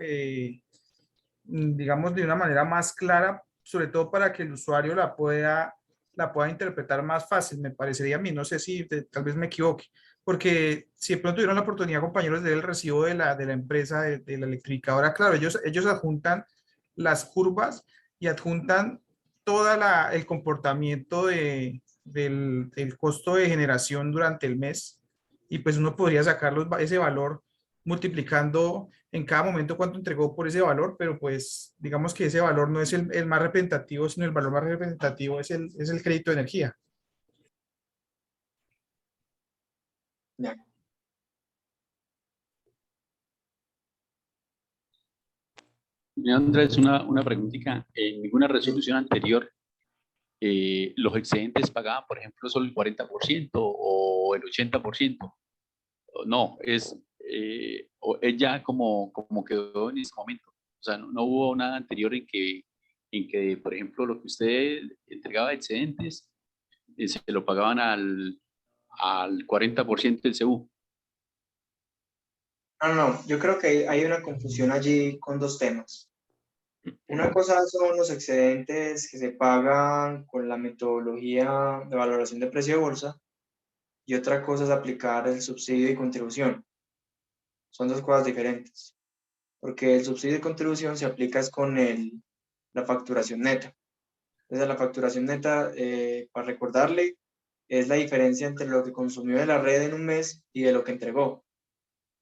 digamos, de una manera más clara, sobre todo para que el usuario la pueda interpretar más fácil, me parecería a mí, no sé si tal vez me equivoque, porque si de pronto tuvieron la oportunidad, compañeros, de ver el recibo de la empresa, de la electrificadora, claro, ellos adjuntan las curvas y adjuntan el comportamiento del costo de generación durante el mes, y pues uno podría sacar ese valor multiplicando en cada momento cuánto entregó por ese valor, pero pues digamos que ese valor no es el más representativo, sino el valor más representativo es el crédito de energía. Ya. Señor Andrés, una preguntita. En ninguna resolución anterior, los excedentes pagaban, por ejemplo, solo el 40% o el 80%. No, es ya como quedó en ese momento. O sea, no hubo nada anterior en que, por ejemplo, lo que usted entregaba de excedentes, se lo pagaban al 40% del CU. No, yo creo que hay una confusión allí con dos temas. Una cosa son los excedentes que se pagan con la metodología de valoración de precio de bolsa y otra cosa es aplicar el subsidio y contribución. Son dos cosas diferentes, porque el subsidio y contribución se aplica es con la facturación neta. Entonces, la facturación neta, para recordarle, es la diferencia entre lo que consumió de la red en un mes y de lo que entregó.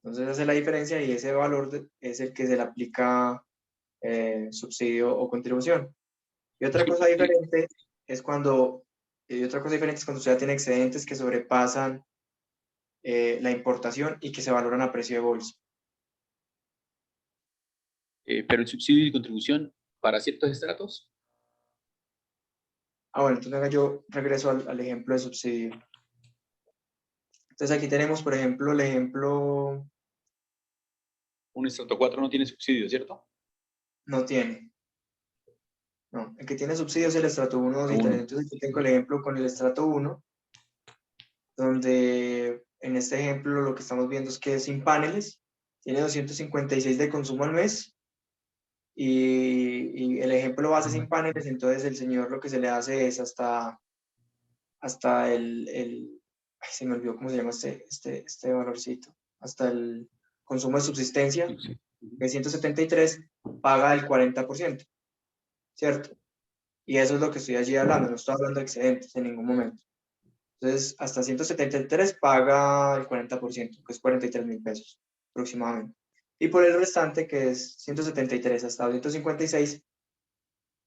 Entonces, esa es la diferencia y ese valor es el que se le aplica subsidio o contribución. Y otra cosa diferente es cuando usted ya tiene excedentes que sobrepasan la importación y que se valoran a precio de bolsa. Pero el subsidio y contribución para ciertos estratos. Bueno, entonces yo regreso al ejemplo de subsidio. Entonces aquí tenemos, por ejemplo, el ejemplo Un estrato 4 no tiene subsidio, ¿cierto? no tiene. No, el que tiene subsidio es el estrato 1, 2 y 3. Uno. Entonces aquí tengo el ejemplo con el estrato 1, donde en este ejemplo lo que estamos viendo es que es sin paneles, tiene 256 de consumo al mes y el ejemplo base sin paneles, entonces el señor lo que se le hace es hasta ay, se me olvidó cómo se llama este valorcito, hasta el consumo de subsistencia, de 173, paga el 40%, ¿cierto? Y eso es lo que estoy allí hablando, no estoy hablando de excedentes en ningún momento. Entonces, hasta 173 paga el 40%, que es 43.000 pesos aproximadamente. Y por el restante, que es 173 hasta 256,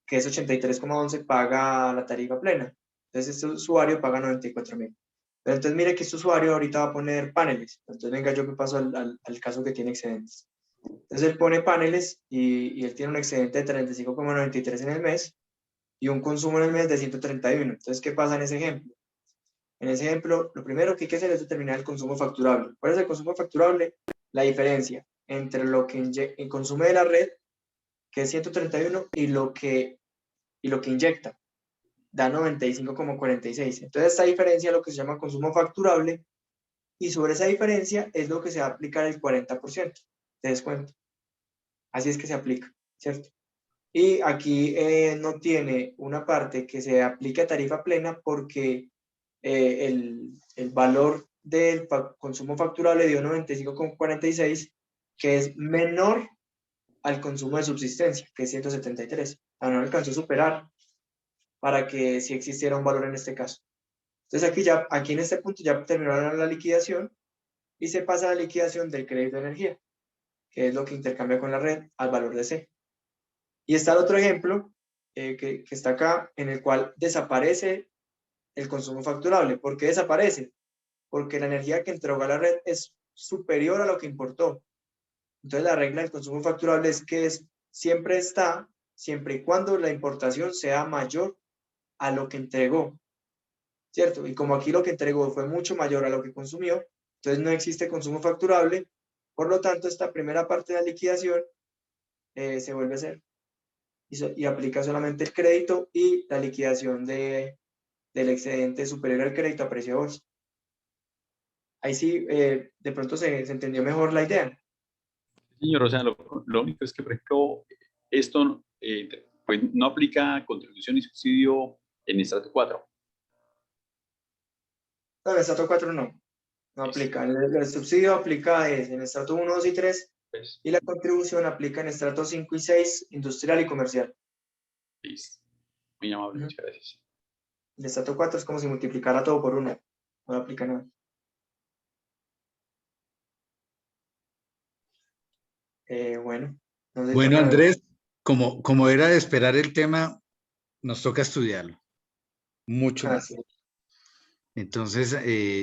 que es 83,11, paga la tarifa plena. Entonces, este usuario paga 94.000. Pero entonces, mire que este usuario ahorita va a poner paneles. Entonces, venga, yo me paso al caso que tiene excedentes. Entonces, él pone paneles y él tiene un excedente de 35,93 en el mes. y un consumo en el mes de 131. Entonces, ¿qué pasa en ese ejemplo? En ese ejemplo, lo primero que hay que hacer es determinar el consumo facturable. ¿Cuál es el consumo facturable? La diferencia entre lo que consume de la red, que es 131, y lo que inyecta, da 95,46. Entonces, esta diferencia es lo que se llama consumo facturable, y sobre esa diferencia es lo que se va a aplicar el 40% de descuento. Así es que se aplica, ¿cierto? Y aquí no tiene una parte que se aplique a tarifa plena porque el valor del consumo facturable dio 95,46, que es menor al consumo de subsistencia, que es 173. O sea, no alcanzó a superar para que sí existiera un valor en este caso. Entonces aquí en este punto ya terminaron la liquidación y se pasa a la liquidación del crédito de energía, que es lo que intercambia con la red al valor de C. Y está el otro ejemplo que está acá, en el cual desaparece el consumo facturable. ¿Por qué desaparece? Porque la energía que entregó a la red es superior a lo que importó. Entonces la regla del consumo facturable es que siempre y cuando la importación sea mayor a lo que entregó, ¿cierto? Y como aquí lo que entregó fue mucho mayor a lo que consumió, entonces no existe consumo facturable, por lo tanto esta primera parte de la liquidación se vuelve a hacer y aplica solamente el crédito y la liquidación del excedente superior al crédito a precio de bolsa. Ahí sí, de pronto se entendió mejor la idea. Señor, o sea, lo único es que, por ejemplo, esto pues no aplica contribución y subsidio en estrato 4. No, en el estrato 4 no aplica. El subsidio aplica en el estrato 1, 2 y 3, Pues, y la contribución aplica en estrato 5 y 6, industrial y comercial. listo. Muy amable, muchas gracias. El estrato 4 es como si multiplicara todo por 1. No aplica nada. Bueno. No sé si Bueno, toca- Andrés, como era de esperar el tema, nos toca estudiarlo mucho más. sí. Entonces,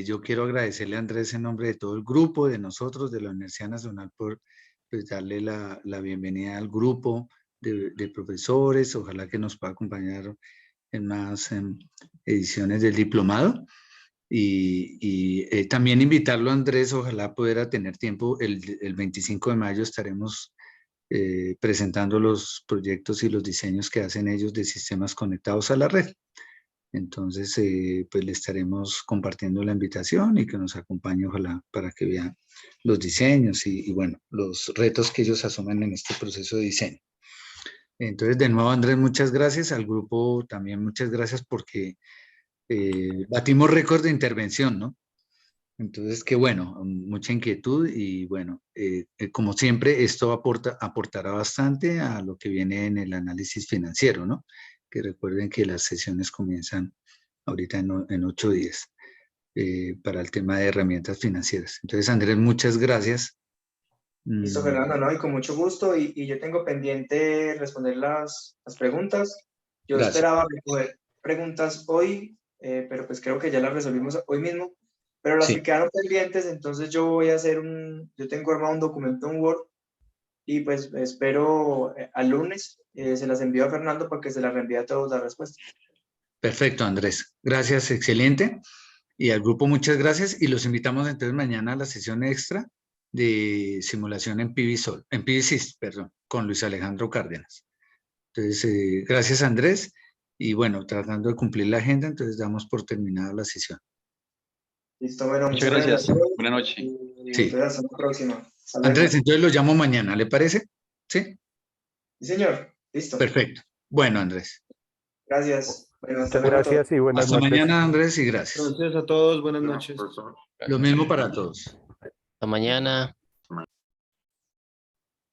yo quiero agradecerle a Andrés en nombre de todo el grupo, de nosotros, de la Universidad Nacional, por pues, darle la bienvenida al grupo de profesores. Ojalá que nos pueda acompañar en más ediciones del diplomado. Y también invitarlo a Andrés, ojalá pudiera tener tiempo. El 25 de mayo estaremos presentando los proyectos y los diseños que hacen ellos de sistemas conectados a la red. Entonces, pues le estaremos compartiendo la invitación y que nos acompañe, ojalá, para que vean los diseños y bueno, los retos que ellos asumen en este proceso de diseño. Entonces, de nuevo, Andrés, muchas gracias. Al grupo también muchas gracias porque batimos récord de intervención, ¿no? Entonces, qué bueno, mucha inquietud y bueno, como siempre, esto aportará bastante a lo que viene en el análisis financiero, ¿no? Que recuerden que las sesiones comienzan ahorita en 8 días para el tema de herramientas financieras. Entonces, Andrés, muchas gracias. Listo, Fernando, ¿no? Y con mucho gusto. Y yo tengo pendiente responder las preguntas. Yo Gracias. esperaba recoger preguntas hoy, pero pues creo que ya las resolvimos hoy mismo. Pero las Sí. que quedaron pendientes, entonces yo voy a hacer yo tengo armado un documento en Word y pues espero al lunes se las envío a Fernando para que se las reenvíe a todos la respuesta. Perfecto, Andrés. Gracias, excelente. Y al grupo muchas gracias y los invitamos entonces mañana a la sesión extra de simulación en PVSys, perdón, con Luis Alejandro Cárdenas. Entonces, gracias Andrés y bueno, tratando de cumplir la agenda, entonces damos por terminada la sesión. Listo, bueno, Muchas gracias. Buenas noches. Y Sí. entonces hasta la próxima. Hasta luego. Andrés, entonces lo llamo mañana, ¿le parece? Sí. Sí, señor. Listo. Perfecto. Bueno, Andrés. Gracias. Bueno, hasta Muchas luego a todos. gracias y buenas Hasta noches. mañana, Andrés, y gracias. Gracias a todos, buenas noches. Profesor. Lo mismo para todos. Hasta mañana.